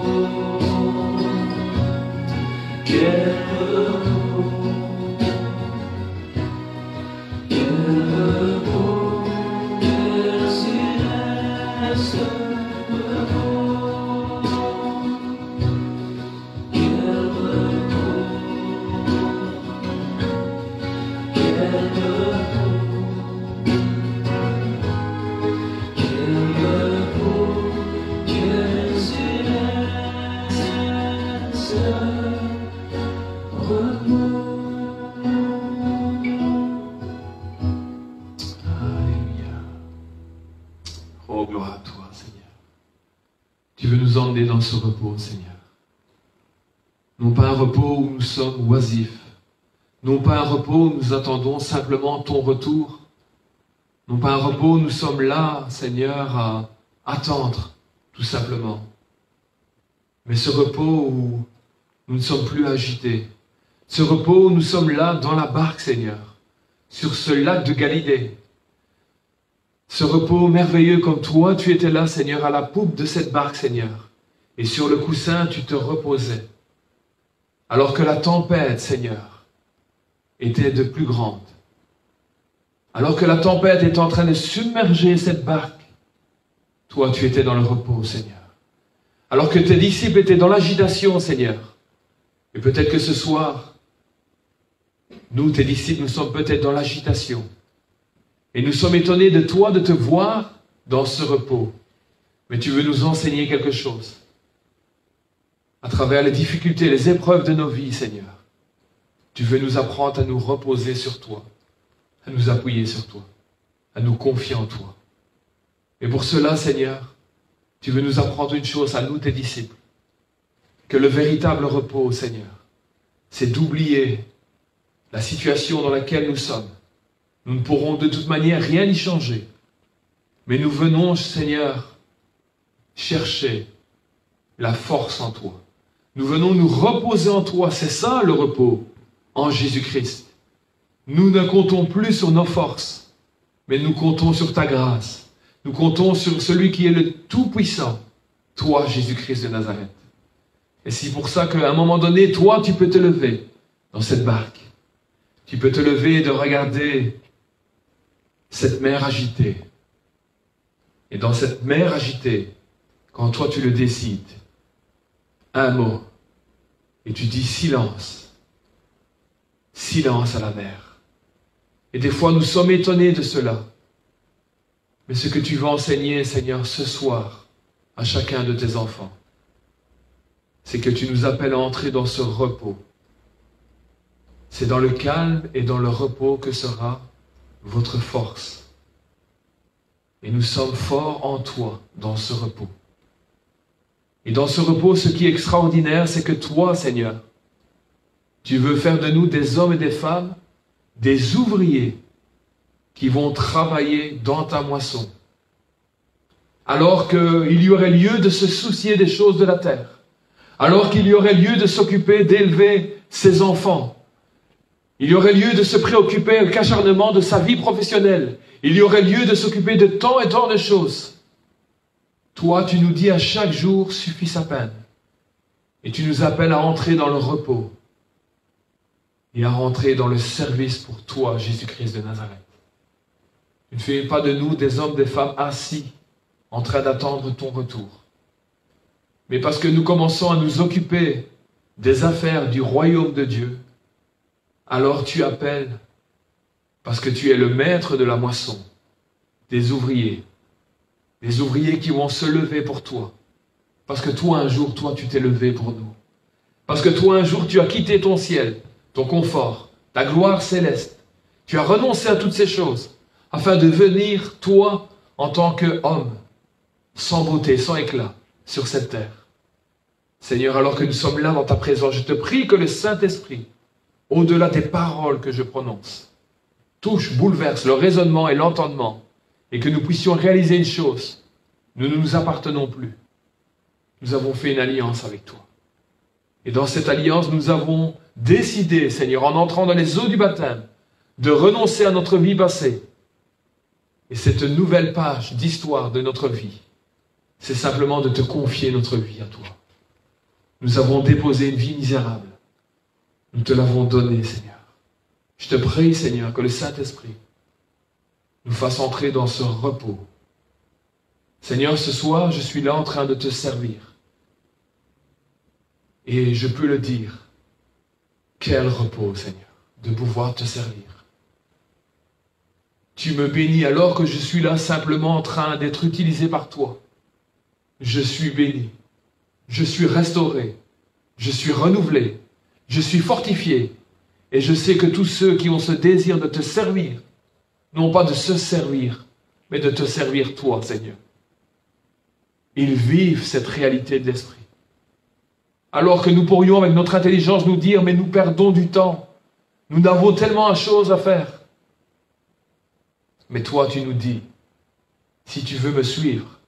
Speaker 1: Oh, gloire à toi, Seigneur. Tu veux nous emmener dans ce repos, Seigneur. Non pas un repos où nous sommes oisifs. Non pas un repos où nous attendons simplement ton retour. Non pas un repos où nous sommes là, Seigneur, à attendre, tout simplement. Mais ce repos où nous ne sommes plus agités. Ce repos où nous sommes là dans la barque, Seigneur, sur ce lac de Galilée. Ce repos merveilleux comme toi, tu étais là, Seigneur, à la poupe de cette barque, Seigneur. Et sur le coussin, tu te reposais. Alors que la tempête, Seigneur, était de plus grande. Alors que la tempête était en train de submerger cette barque, toi, tu étais dans le repos, Seigneur. Alors que tes disciples étaient dans l'agitation, Seigneur. Et peut-être que ce soir, nous, tes disciples, nous sommes peut-être dans l'agitation. Et nous sommes étonnés de toi, de te voir dans ce repos. Mais tu veux nous enseigner quelque chose. À travers les difficultés, les épreuves de nos vies, Seigneur. Tu veux nous apprendre à nous reposer sur toi, à nous appuyer sur toi, à nous confier en toi. Et pour cela, Seigneur, tu veux nous apprendre une chose à nous, tes disciples. Que le véritable repos, Seigneur, c'est d'oublier la situation dans laquelle nous sommes. Nous ne pourrons de toute manière rien y changer. Mais nous venons, Seigneur, chercher la force en toi. Nous venons nous reposer en toi. C'est ça le repos en Jésus-Christ. Nous ne comptons plus sur nos forces, mais nous comptons sur ta grâce. Nous comptons sur celui qui est le Tout-Puissant, toi, Jésus-Christ de Nazareth. Et c'est pour ça qu'à un moment donné, toi, tu peux te lever dans cette barque. Tu peux te lever et de regarder cette mer agitée. Et dans cette mer agitée, quand toi tu le décides, un mot, et tu dis silence. Silence à la mer. Et des fois nous sommes étonnés de cela. Mais ce que tu veux enseigner, Seigneur, ce soir, à chacun de tes enfants, c'est que tu nous appelles à entrer dans ce repos. C'est dans le calme et dans le repos que sera votre force. Et nous sommes forts en toi, dans ce repos. Et dans ce repos, ce qui est extraordinaire, c'est que toi, Seigneur, tu veux faire de nous des hommes et des femmes, des ouvriers qui vont travailler dans ta moisson. Alors qu'il y aurait lieu de se soucier des choses de la terre. Alors qu'il y aurait lieu de s'occuper d'élever ses enfants. Il y aurait lieu de se préoccuper avec acharnement de sa vie professionnelle. Il y aurait lieu de s'occuper de tant et tant de choses. Toi, tu nous dis à chaque jour suffit sa peine. Et tu nous appelles à entrer dans le repos. Et à rentrer dans le service pour toi, Jésus-Christ de Nazareth. Tu ne fais pas de nous des hommes, des femmes assis, en train d'attendre ton retour. Mais parce que nous commençons à nous occuper des affaires du royaume de Dieu, alors tu appelles, parce que tu es le maître de la moisson, des ouvriers qui vont se lever pour toi. Parce que toi, un jour, toi, tu t'es levé pour nous. Parce que toi, un jour, tu as quitté ton ciel, ton confort, ta gloire céleste. Tu as renoncé à toutes ces choses, afin de venir, toi, en tant qu'homme, sans beauté, sans éclat, sur cette terre. Seigneur, alors que nous sommes là dans ta présence, je te prie que le Saint-Esprit, au-delà des paroles que je prononce, touche, bouleverse le raisonnement et l'entendement, et que nous puissions réaliser une chose. Nous ne nous appartenons plus. Nous avons fait une alliance avec toi. Et dans cette alliance, nous avons décidé, Seigneur, en entrant dans les eaux du baptême, de renoncer à notre vie passée. Et cette nouvelle page d'histoire de notre vie, c'est simplement de te confier notre vie à toi. Nous avons déposé une vie misérable. Nous te l'avons donné, Seigneur. Je te prie, Seigneur, que le Saint-Esprit nous fasse entrer dans ce repos. Seigneur, ce soir, je suis là en train de te servir. Et je peux le dire, quel repos, Seigneur, de pouvoir te servir. Tu me bénis alors que je suis là simplement en train d'être utilisé par toi. Je suis béni, je suis restauré, je suis renouvelé, je suis fortifié. Et je sais que tous ceux qui ont ce désir de te servir, non pas de se servir, mais de te servir toi, Seigneur. Ils vivent cette réalité de l'esprit. Alors que nous pourrions, avec notre intelligence, nous dire, mais nous perdons du temps. Nous n'avons tellement de choses à faire. Mais toi, tu nous dis, si tu veux me suivre,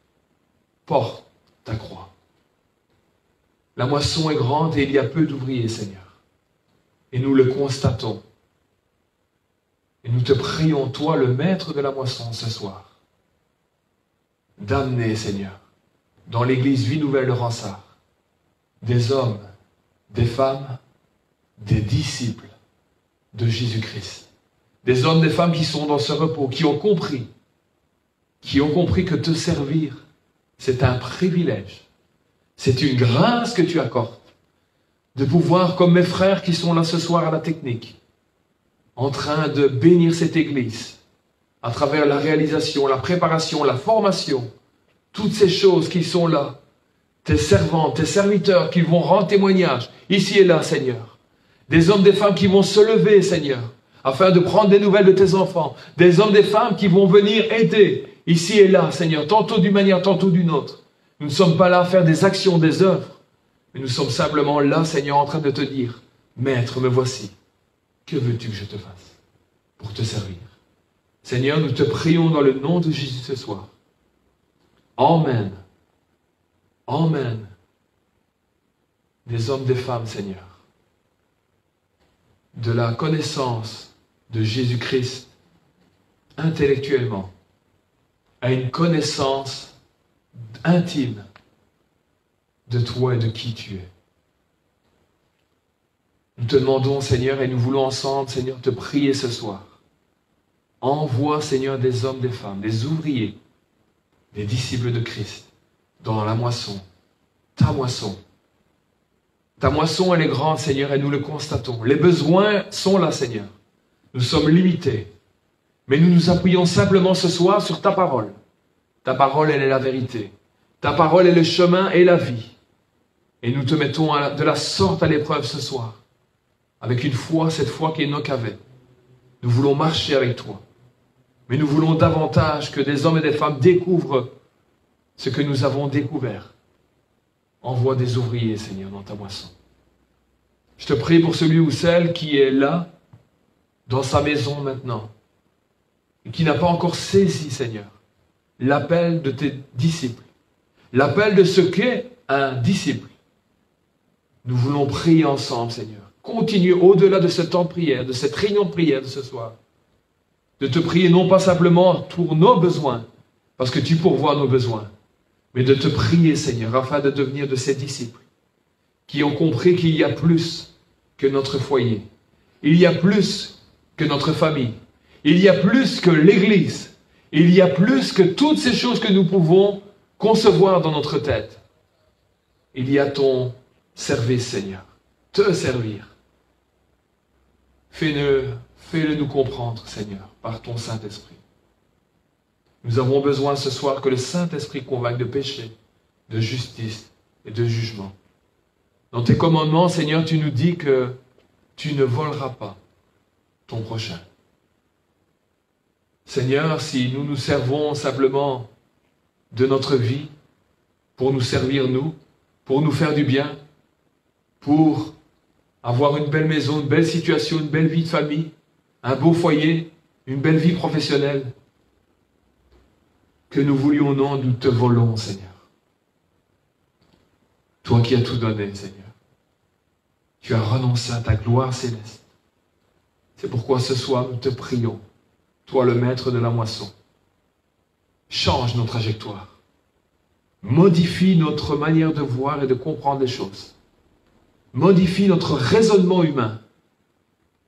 Speaker 1: porte ta croix. La moisson est grande et il y a peu d'ouvriers, Seigneur. Et nous le constatons. Et nous te prions, toi, le maître de la moisson, ce soir, d'amener, Seigneur, dans l'église Vie Nouvelle de Ransard, des hommes, des femmes, des disciples de Jésus-Christ. Des hommes, des femmes qui sont dans ce repos, qui ont compris que te servir, c'est un privilège. C'est une grâce que tu accordes. De pouvoir, comme mes frères qui sont là ce soir à la technique, en train de bénir cette église, à travers la réalisation, la préparation, la formation, toutes ces choses qui sont là, tes servantes, tes serviteurs qui vont rendre témoignage, ici et là, Seigneur. Des hommes, des femmes qui vont se lever, Seigneur, afin de prendre des nouvelles de tes enfants. Des hommes, des femmes qui vont venir aider, ici et là, Seigneur, tantôt d'une manière, tantôt d'une autre. Nous ne sommes pas là à faire des actions, des œuvres, mais nous sommes simplement là, Seigneur, en train de te dire, Maître, me voici. Que veux-tu que je te fasse pour te servir? Seigneur, nous te prions dans le nom de Jésus ce soir. Amen. Amen. Des hommes, des femmes, Seigneur, de la connaissance de Jésus-Christ intellectuellement à une connaissance intime de toi et de qui tu es. Nous te demandons, Seigneur, et nous voulons ensemble, Seigneur, te prier ce soir. Envoie, Seigneur, des hommes, des femmes, des ouvriers, des disciples de Christ, dans la moisson, ta moisson. Ta moisson, elle est grande, Seigneur, et nous le constatons. Les besoins sont là, Seigneur. Nous sommes limités. Mais nous nous appuyons simplement ce soir sur ta parole. Ta parole, elle est la vérité. Ta parole est le chemin et la vie. Et nous te mettons de la sorte à l'épreuve ce soir. Avec une foi, cette foi qu'Enoch avait. Nous voulons marcher avec toi. Mais nous voulons davantage que des hommes et des femmes découvrent ce que nous avons découvert. Envoie des ouvriers, Seigneur, dans ta moisson. Je te prie pour celui ou celle qui est là, dans sa maison maintenant, et qui n'a pas encore saisi, Seigneur, l'appel de tes disciples, l'appel de ce qu'est un disciple. Nous voulons prier ensemble, Seigneur. Continuer au-delà de ce temps de prière, de cette réunion de prière de ce soir, de te prier non pas simplement pour nos besoins, parce que tu pourvois nos besoins, mais de te prier, Seigneur, afin de devenir de ces disciples qui ont compris qu'il y a plus que notre foyer, il y a plus que notre famille, il y a plus que l'Église, il y a plus que toutes ces choses que nous pouvons concevoir dans notre tête. Il y a ton service, Seigneur, te servir. Fais-le nous comprendre, Seigneur, par ton Saint-Esprit. Nous avons besoin ce soir que le Saint-Esprit convainque de péché, de justice et de jugement. Dans tes commandements, Seigneur, tu nous dis que tu ne voleras pas ton prochain. Seigneur, si nous nous servons simplement de notre vie pour nous servir nous, pour nous faire du bien, pour avoir une belle maison, une belle situation, une belle vie de famille, un beau foyer, une belle vie professionnelle, que nous voulions non, nous te volons, Seigneur. Toi qui as tout donné, Seigneur. Tu as renoncé à ta gloire céleste. C'est pourquoi ce soir, nous te prions, toi le maître de la moisson. Change nos trajectoires. Modifie notre manière de voir et de comprendre les choses. Modifie notre raisonnement humain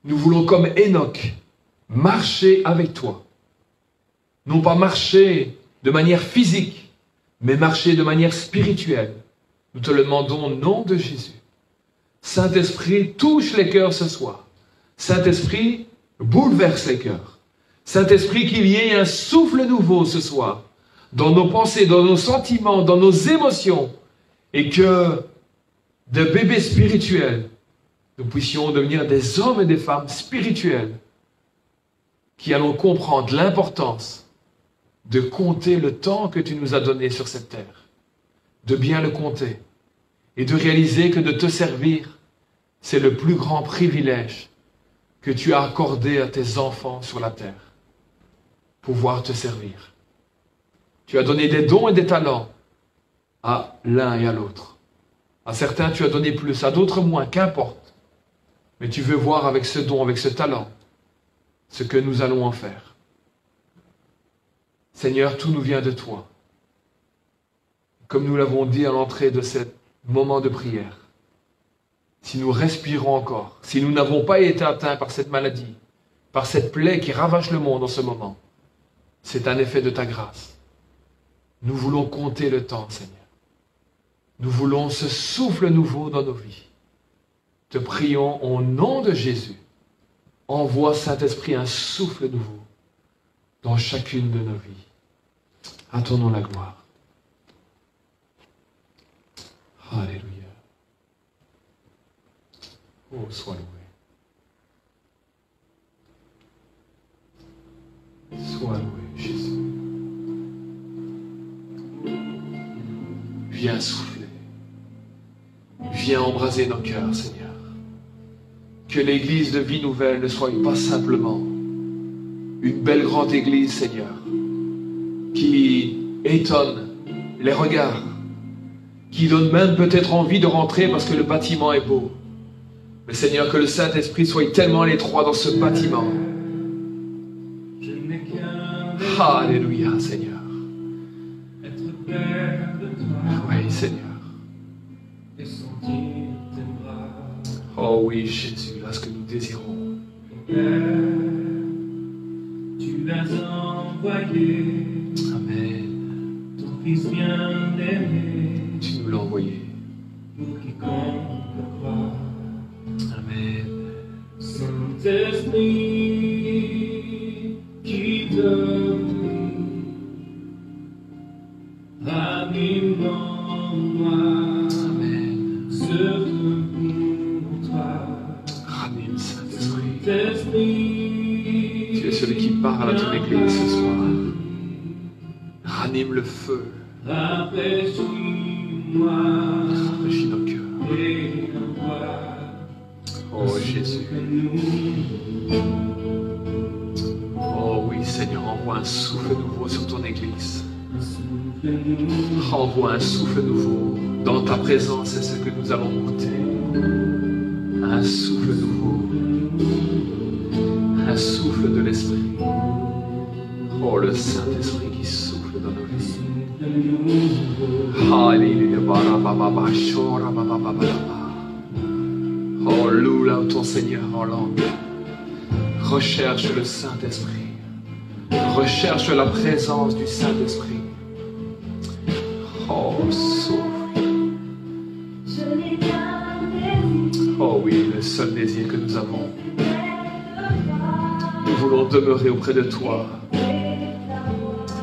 Speaker 1: Nous voulons, comme Enoch, marcher avec toi. Non pas marcher de manière physique, mais marcher de manière spirituelle. Nous te le demandons au nom de Jésus. Saint-Esprit, touche les cœurs ce soir. Saint-Esprit, bouleverse les cœurs. Saint-Esprit, qu'il y ait un souffle nouveau ce soir, dans nos pensées, dans nos sentiments, dans nos émotions, et que de bébés spirituels, nous puissions devenir des hommes et des femmes spirituels, qui allons comprendre l'importance de compter le temps que tu nous as donné sur cette terre, de bien le compter, et de réaliser que de te servir, c'est le plus grand privilège que tu as accordé à tes enfants sur la terre, pouvoir te servir. Tu as donné des dons et des talents à l'un et à l'autre. À certains, tu as donné plus, à d'autres moins, qu'importe. Mais tu veux voir avec ce don, avec ce talent, ce que nous allons en faire. Seigneur, tout nous vient de toi. Comme nous l'avons dit à l'entrée de ce moment de prière, si nous respirons encore, si nous n'avons pas été atteints par cette maladie, par cette plaie qui ravage le monde en ce moment, c'est un effet de ta grâce. Nous voulons compter le temps, Seigneur. Nous voulons ce souffle nouveau dans nos vies. Te prions au nom de Jésus. Envoie, Saint-Esprit, un souffle nouveau dans chacune de nos vies. À ton nom la gloire. Alléluia. Oh, sois loué. Sois loué, Jésus. Viens souffler. Viens embraser nos cœurs, Seigneur. Que l'église de Vie Nouvelle ne soit pas simplement une belle grande église, Seigneur, qui étonne les regards, qui donne même peut-être envie de rentrer parce que le bâtiment est beau. Mais Seigneur, que le Saint-Esprit soit tellement à l'étroit dans ce bâtiment. Alléluia, Seigneur. Oui, Seigneur. Oh oui, Jésus, là ce que nous désirons.
Speaker 2: Tu l'as envoyé.
Speaker 1: Amen.
Speaker 2: Ton Fils bien-aimé.
Speaker 1: Tu nous l'as envoyé.
Speaker 2: Pour quiconque le croit.
Speaker 1: Amen.
Speaker 2: Saint-Esprit, qui donne, anime en moi.
Speaker 1: Amen.
Speaker 2: Ce feu pour toi.
Speaker 1: Ranime, Saint-Esprit.
Speaker 2: Saint-Esprit,
Speaker 1: Tu es celui qui parle à ton église ce soir. Ranime le feu.
Speaker 2: rafraîchis-moi.
Speaker 1: Rafraîchis nos cœurs.
Speaker 2: Et envoie.
Speaker 1: Oh Jésus. Oh oui, Seigneur, envoie un souffle nouveau sur ton église. Envoie un souffle nouveau. Dans ta présence, c'est ce que nous allons goûter. Un souffle nouveau. Un souffle de l'Esprit. Oh, le Saint-Esprit qui souffle dans nos vies. Alléluia. Oh, loue là ton Seigneur en langue. Recherche le Saint-Esprit. Recherche la présence du Saint-Esprit. Oh, souffle. Oh oui, le seul désir que nous avons. Nous voulons demeurer auprès de toi.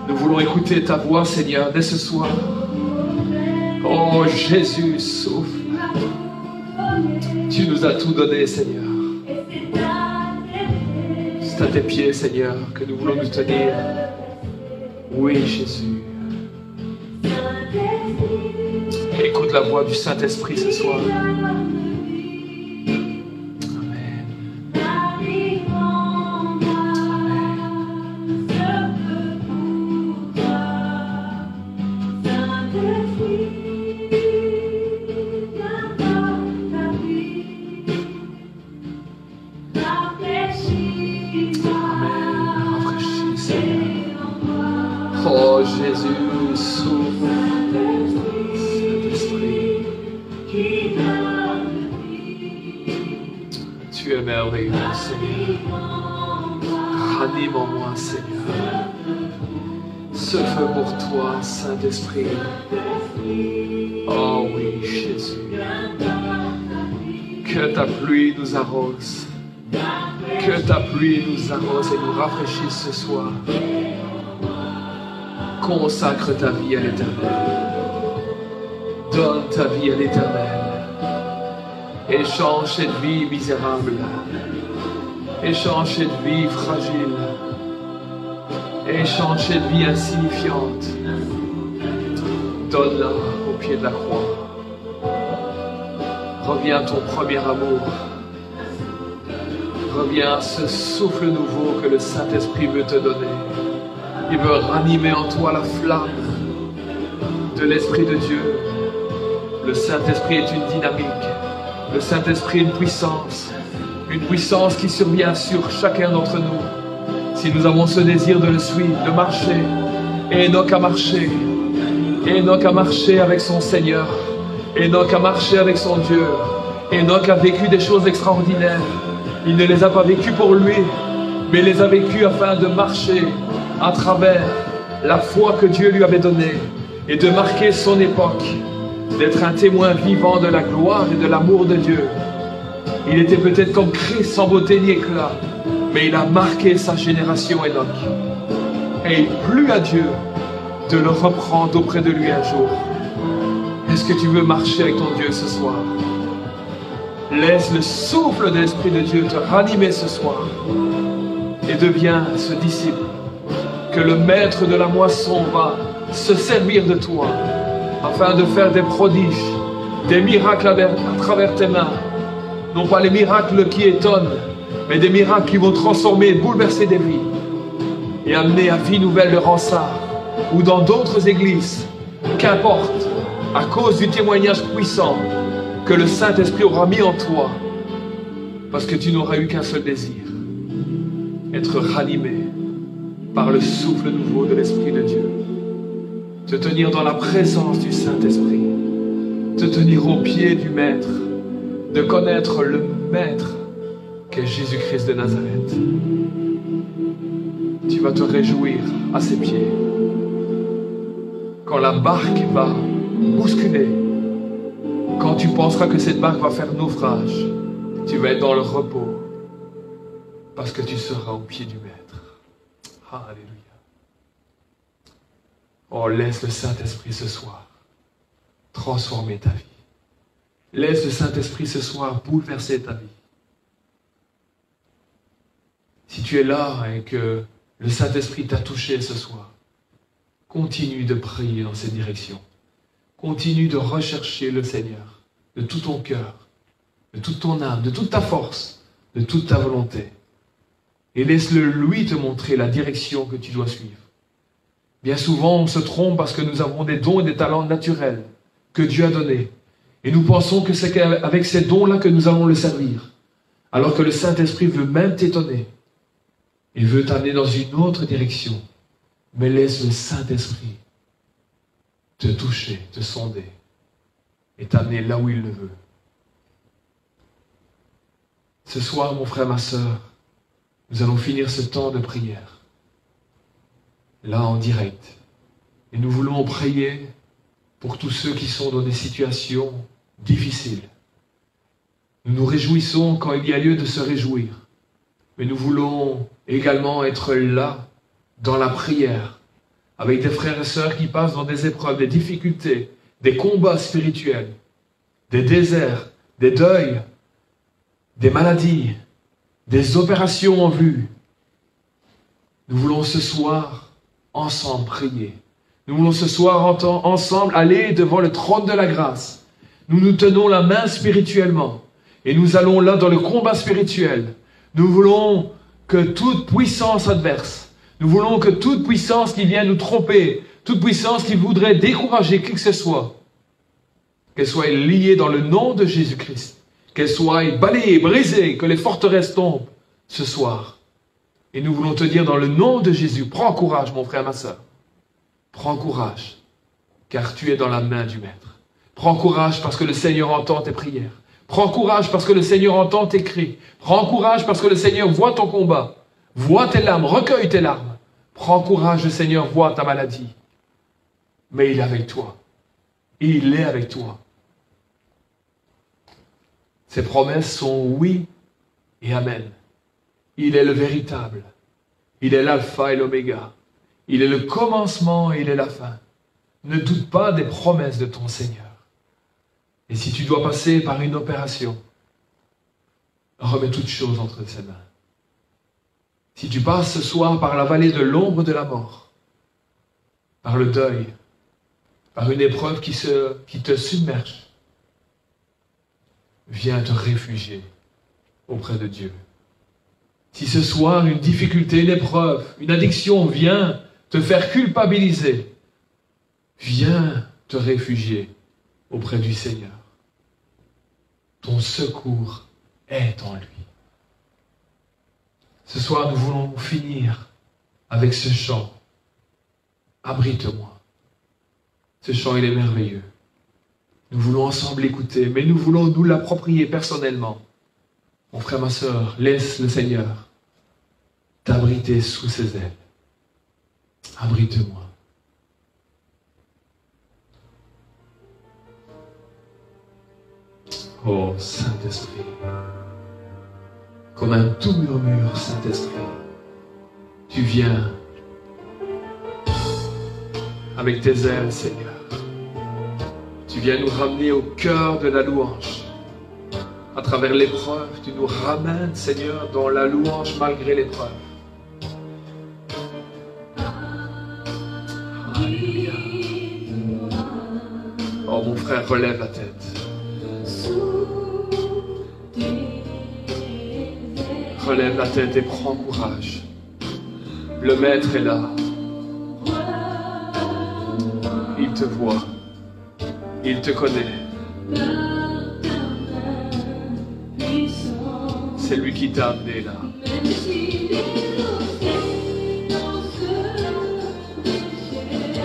Speaker 1: Nous voulons écouter ta voix, Seigneur, dès ce soir. Oh, Jésus, souffle. Tu nous as tout donné, Seigneur. C'est à tes pieds, Seigneur, que nous voulons nous tenir. Oui, Jésus. Écoute la voix du Saint-Esprit ce soir. Oh Jésus, souffle. Saint-Esprit. Tu es merveilleux. merveilleux, Seigneur. Ranime en moi, Seigneur. Ce feu pour toi, Saint-Esprit. Oh oui, Jésus. Que ta pluie nous arrose. Que ta pluie nous arrose et nous rafraîchisse ce soir. Consacre ta vie à l'Éternel. Donne ta vie à l'Éternel. Échange cette vie misérable. Échange cette vie fragile. Échange cette vie insignifiante. Donne-la au pied de la croix. Reviens à ton premier amour. Reviens à ce souffle nouveau que le Saint-Esprit veut te donner. Il veut ranimer en toi la flamme de l'Esprit de Dieu. Le Saint-Esprit est une dynamique. Le Saint-Esprit est une puissance qui survient sur chacun d'entre nous. Si nous avons ce désir de le suivre, de marcher, Enoch a marché. Enoch a marché avec son Seigneur. Enoch a marché avec son Dieu. Enoch a vécu des choses extraordinaires. Il ne les a pas vécues pour lui, mais il les a vécues afin de marcher à travers la foi que Dieu lui avait donnée et de marquer son époque, d'être un témoin vivant de la gloire et de l'amour de Dieu. Il était peut-être comme Christ sans beauté ni éclat, mais il a marqué sa génération, Enoch. Et il plut à Dieu de le reprendre auprès de lui un jour. Est-ce que tu veux marcher avec ton Dieu ce soir? Laisse le souffle de l'Esprit de Dieu te ranimer ce soir et deviens ce disciple que le maître de la moisson va se servir de toi afin de faire des prodiges, des miracles à travers tes mains. Non pas les miracles qui étonnent, mais des miracles qui vont transformer et bouleverser des vies et amener à vie nouvelle de Ronsard ou dans d'autres églises. Qu'importe, à cause du témoignage puissant que le Saint-Esprit aura mis en toi, parce que tu n'auras eu qu'un seul désir, être ranimé par le souffle nouveau de l'Esprit de Dieu, te tenir dans la présence du Saint-Esprit, te tenir au pied du Maître, de connaître le Maître qu'est Jésus-Christ de Nazareth. Tu vas te réjouir à ses pieds. Quand la barque va bousculer, quand tu penseras que cette barque va faire naufrage, tu vas être dans le repos parce que tu seras au pied du Maître. Alléluia. Oh, laisse le Saint-Esprit ce soir transformer ta vie. Laisse le Saint-Esprit ce soir bouleverser ta vie. Si tu es là et que le Saint-Esprit t'a touché ce soir, continue de prier dans cette direction. Continue de rechercher le Seigneur de tout ton cœur, de toute ton âme, de toute ta force, de toute ta volonté. Et laisse-le lui te montrer la direction que tu dois suivre. Bien souvent, on se trompe parce que nous avons des dons et des talents naturels que Dieu a donnés. Et nous pensons que c'est avec ces dons-là que nous allons le servir. Alors que le Saint-Esprit veut même t'étonner. Il veut t'amener dans une autre direction. Mais laisse le Saint-Esprit te toucher, te sonder et t'amener là où il le veut. Ce soir, mon frère, ma sœur, nous allons finir ce temps de prière, là en direct. Et nous voulons prier pour tous ceux qui sont dans des situations difficiles. Nous nous réjouissons quand il y a lieu de se réjouir, mais nous voulons également être là dans la prière, avec des frères et sœurs qui passent dans des épreuves, des difficultés, des combats spirituels, des déserts, des deuils, des maladies, des opérations en vue. Nous voulons ce soir ensemble prier. Nous voulons ce soir ensemble aller devant le trône de la grâce. Nous nous tenons la main spirituellement et nous allons là dans le combat spirituel. Nous voulons que toute puissance adverse, nous voulons que toute puissance qui vient nous tromper, toute puissance qui voudrait décourager qui que ce soit, qu'elle soit liée dans le nom de Jésus-Christ, qu'elle soit balayée, brisée, que les forteresses tombent ce soir. Et nous voulons te dire dans le nom de Jésus, prends courage mon frère, ma sœur. Prends courage, car tu es dans la main du Maître. Prends courage parce que le Seigneur entend tes prières. Prends courage parce que le Seigneur entend tes cris. Prends courage parce que le Seigneur voit ton combat. Voit tes larmes, recueille tes larmes. Prends courage, le Seigneur voit ta maladie. Mais il est avec toi. Il est avec toi. Ses promesses sont oui et amen. Il est le véritable. Il est l'alpha et l'oméga. Il est le commencement et il est la fin. Ne doute pas des promesses de ton Seigneur. Et si tu dois passer par une opération, remets toutes choses entre ses mains. Si tu passes ce soir par la vallée de l'ombre de la mort, par le deuil, par une épreuve qui te submerge, viens te réfugier auprès de Dieu. Si ce soir une difficulté, une épreuve, une addiction vient te faire culpabiliser, viens te réfugier auprès du Seigneur. Ton secours est en lui. Ce soir, nous voulons finir avec ce chant. Abrite-moi. Ce chant, il est merveilleux. Nous voulons ensemble l'écouter, mais nous voulons nous l'approprier personnellement. Mon frère, ma sœur, laisse le Seigneur t'abriter sous ses ailes. Abrite-moi. Oh Saint-Esprit, comme un doux murmure, Saint-Esprit, tu viens avec tes ailes, Seigneur. Tu viens nous ramener au cœur de la louange. À travers l'épreuve, tu nous ramènes, Seigneur, dans la louange malgré l'épreuve. Alléluia. Oh mon frère, relève la tête. Relève la tête et prends courage. Le Maître est là. Il te voit. Il te connaît. C'est lui qui t'a amené là.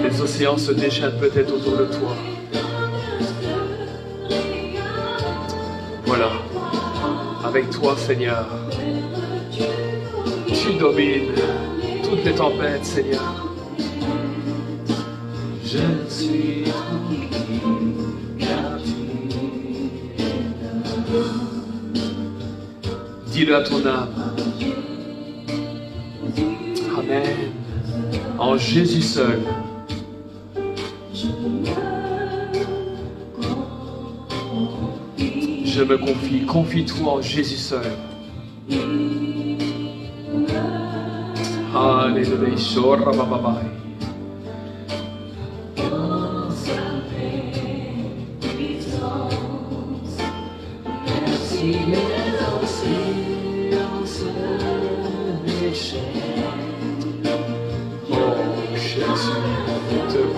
Speaker 1: Les océans se déchaînent peut-être autour de toi. Voilà. Avec toi, Seigneur. Tu domines toutes les tempêtes, Seigneur. Je suis tranquille, car tu es là. Dis-le à ton âme. Amen. En Jésus seul. Je me confie. Confie-toi en Jésus seul. Alléluia.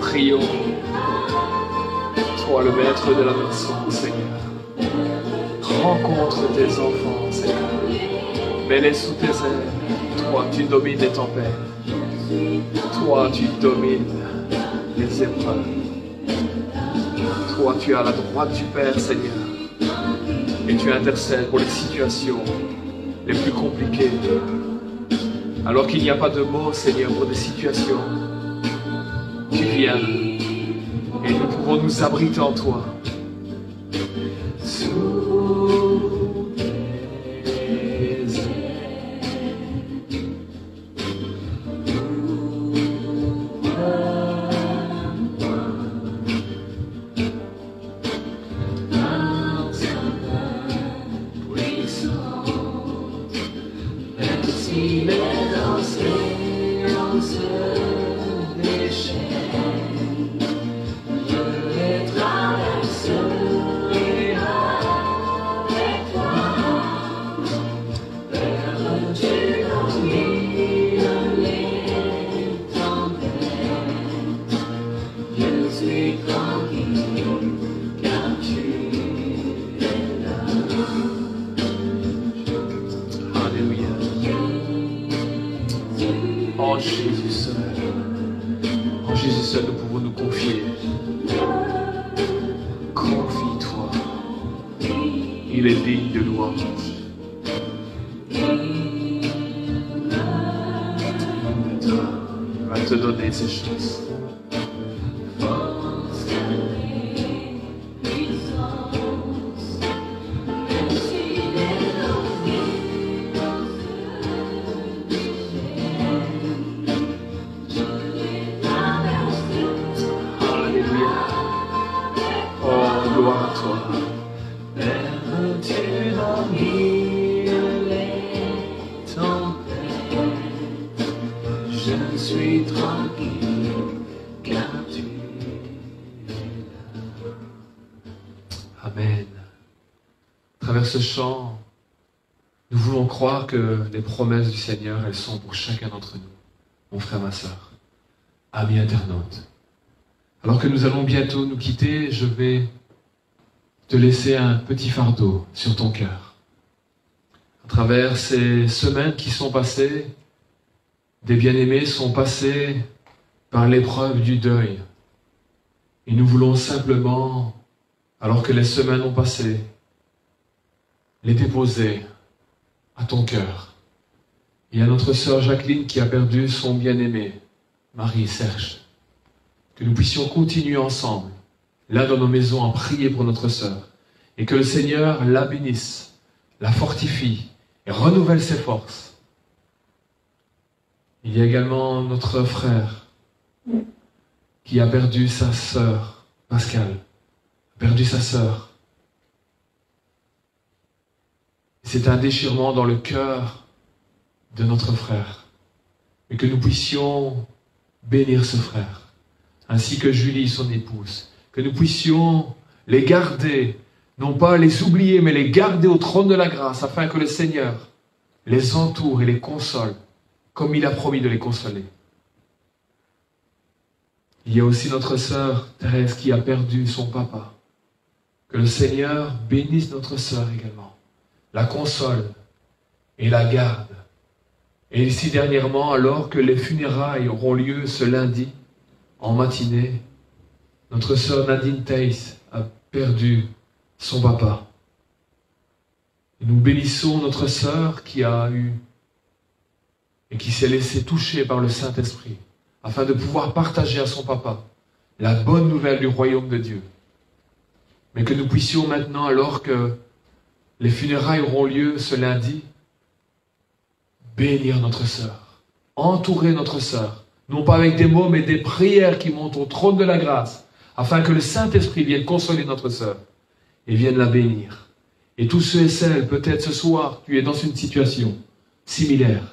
Speaker 1: Prions, toi le maître de la maison, Seigneur. Rencontre tes enfants, Seigneur. Mets-les sous tes ailes. Toi, tu domines les tempêtes. Toi, tu domines les épreuves. Toi, tu es à la droite du Père, Seigneur. Et tu intercèdes pour les situations les plus compliquées. Alors qu'il n'y a pas de mots, Seigneur, pour des situations. Tu viens et nous pouvons nous abriter en toi. Sous tes ailes. Merci les océans se déchaînent. En Jésus seul. En Jésus seul, nous pouvons nous confier. Confie-toi. Il Il est digne de louange. Il va te donner ces choses. Amen. À travers ce chant, nous voulons croire que les promesses du Seigneur, elles sont pour chacun d'entre nous. Mon frère, ma soeur, amis internautes. Alors que nous allons bientôt nous quitter, je vais te laisser un petit fardeau sur ton cœur. À travers ces semaines qui sont passées, des bien-aimés sont passés par l'épreuve du deuil. Et nous voulons simplement, alors que les semaines ont passé, les déposer à ton cœur. Et à notre sœur Jacqueline qui a perdu son bien-aimé, Marie-Serge. Que nous puissions continuer ensemble, là dans nos maisons, à prier pour notre sœur. Et que le Seigneur la bénisse, la fortifie et renouvelle ses forces. Il y a également notre frère qui a perdu sa sœur, Pascal, a perdu sa sœur. C'est un déchirement dans le cœur de notre frère. Et que nous puissions bénir ce frère, ainsi que Julie, son épouse. Que nous puissions les garder, non pas les oublier, mais les garder au trône de la grâce, afin que le Seigneur les entoure et les console, comme il a promis de les consoler. Il y a aussi notre sœur Thérèse qui a perdu son papa. Que le Seigneur bénisse notre sœur également, la console et la garde. Et ici dernièrement, alors que les funérailles auront lieu ce lundi, en matinée, notre sœur Nadine Thaïs a perdu son papa. Et nous bénissons notre sœur qui a eu et qui s'est laissée toucher par le Saint-Esprit, afin de pouvoir partager à son papa la bonne nouvelle du royaume de Dieu. Mais que nous puissions maintenant, alors que les funérailles auront lieu ce lundi, bénir notre sœur, entourer notre sœur, non pas avec des mots, mais des prières qui montent au trône de la grâce, afin que le Saint-Esprit vienne consoler notre sœur et vienne la bénir. Et tous ceux et celles, peut-être ce soir, tu es dans une situation similaire,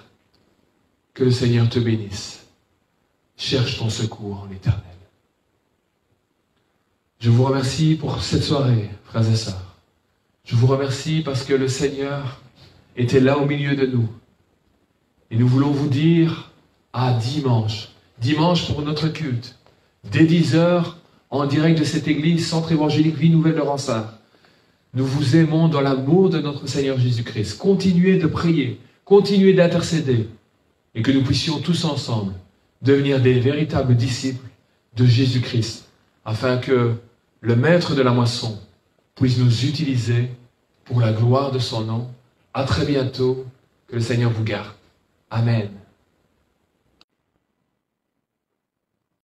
Speaker 1: que le Seigneur te bénisse. Cherche ton secours en l'Éternel. Je vous remercie pour cette soirée, frères et sœurs. Je vous remercie parce que le Seigneur était là au milieu de nous. Et nous voulons vous dire à dimanche. Dimanche pour notre culte. Dès 10h, en direct de cette église, Centre évangélique Vie Nouvelle de Ransard. Nous vous aimons dans l'amour de notre Seigneur Jésus-Christ. Continuez de prier, continuez d'intercéder. Et que nous puissions tous ensemble devenir des véritables disciples de Jésus-Christ. Afin que le maître de la moisson puisse nous utiliser pour la gloire de son nom. À très bientôt. Que le Seigneur vous garde. Amen.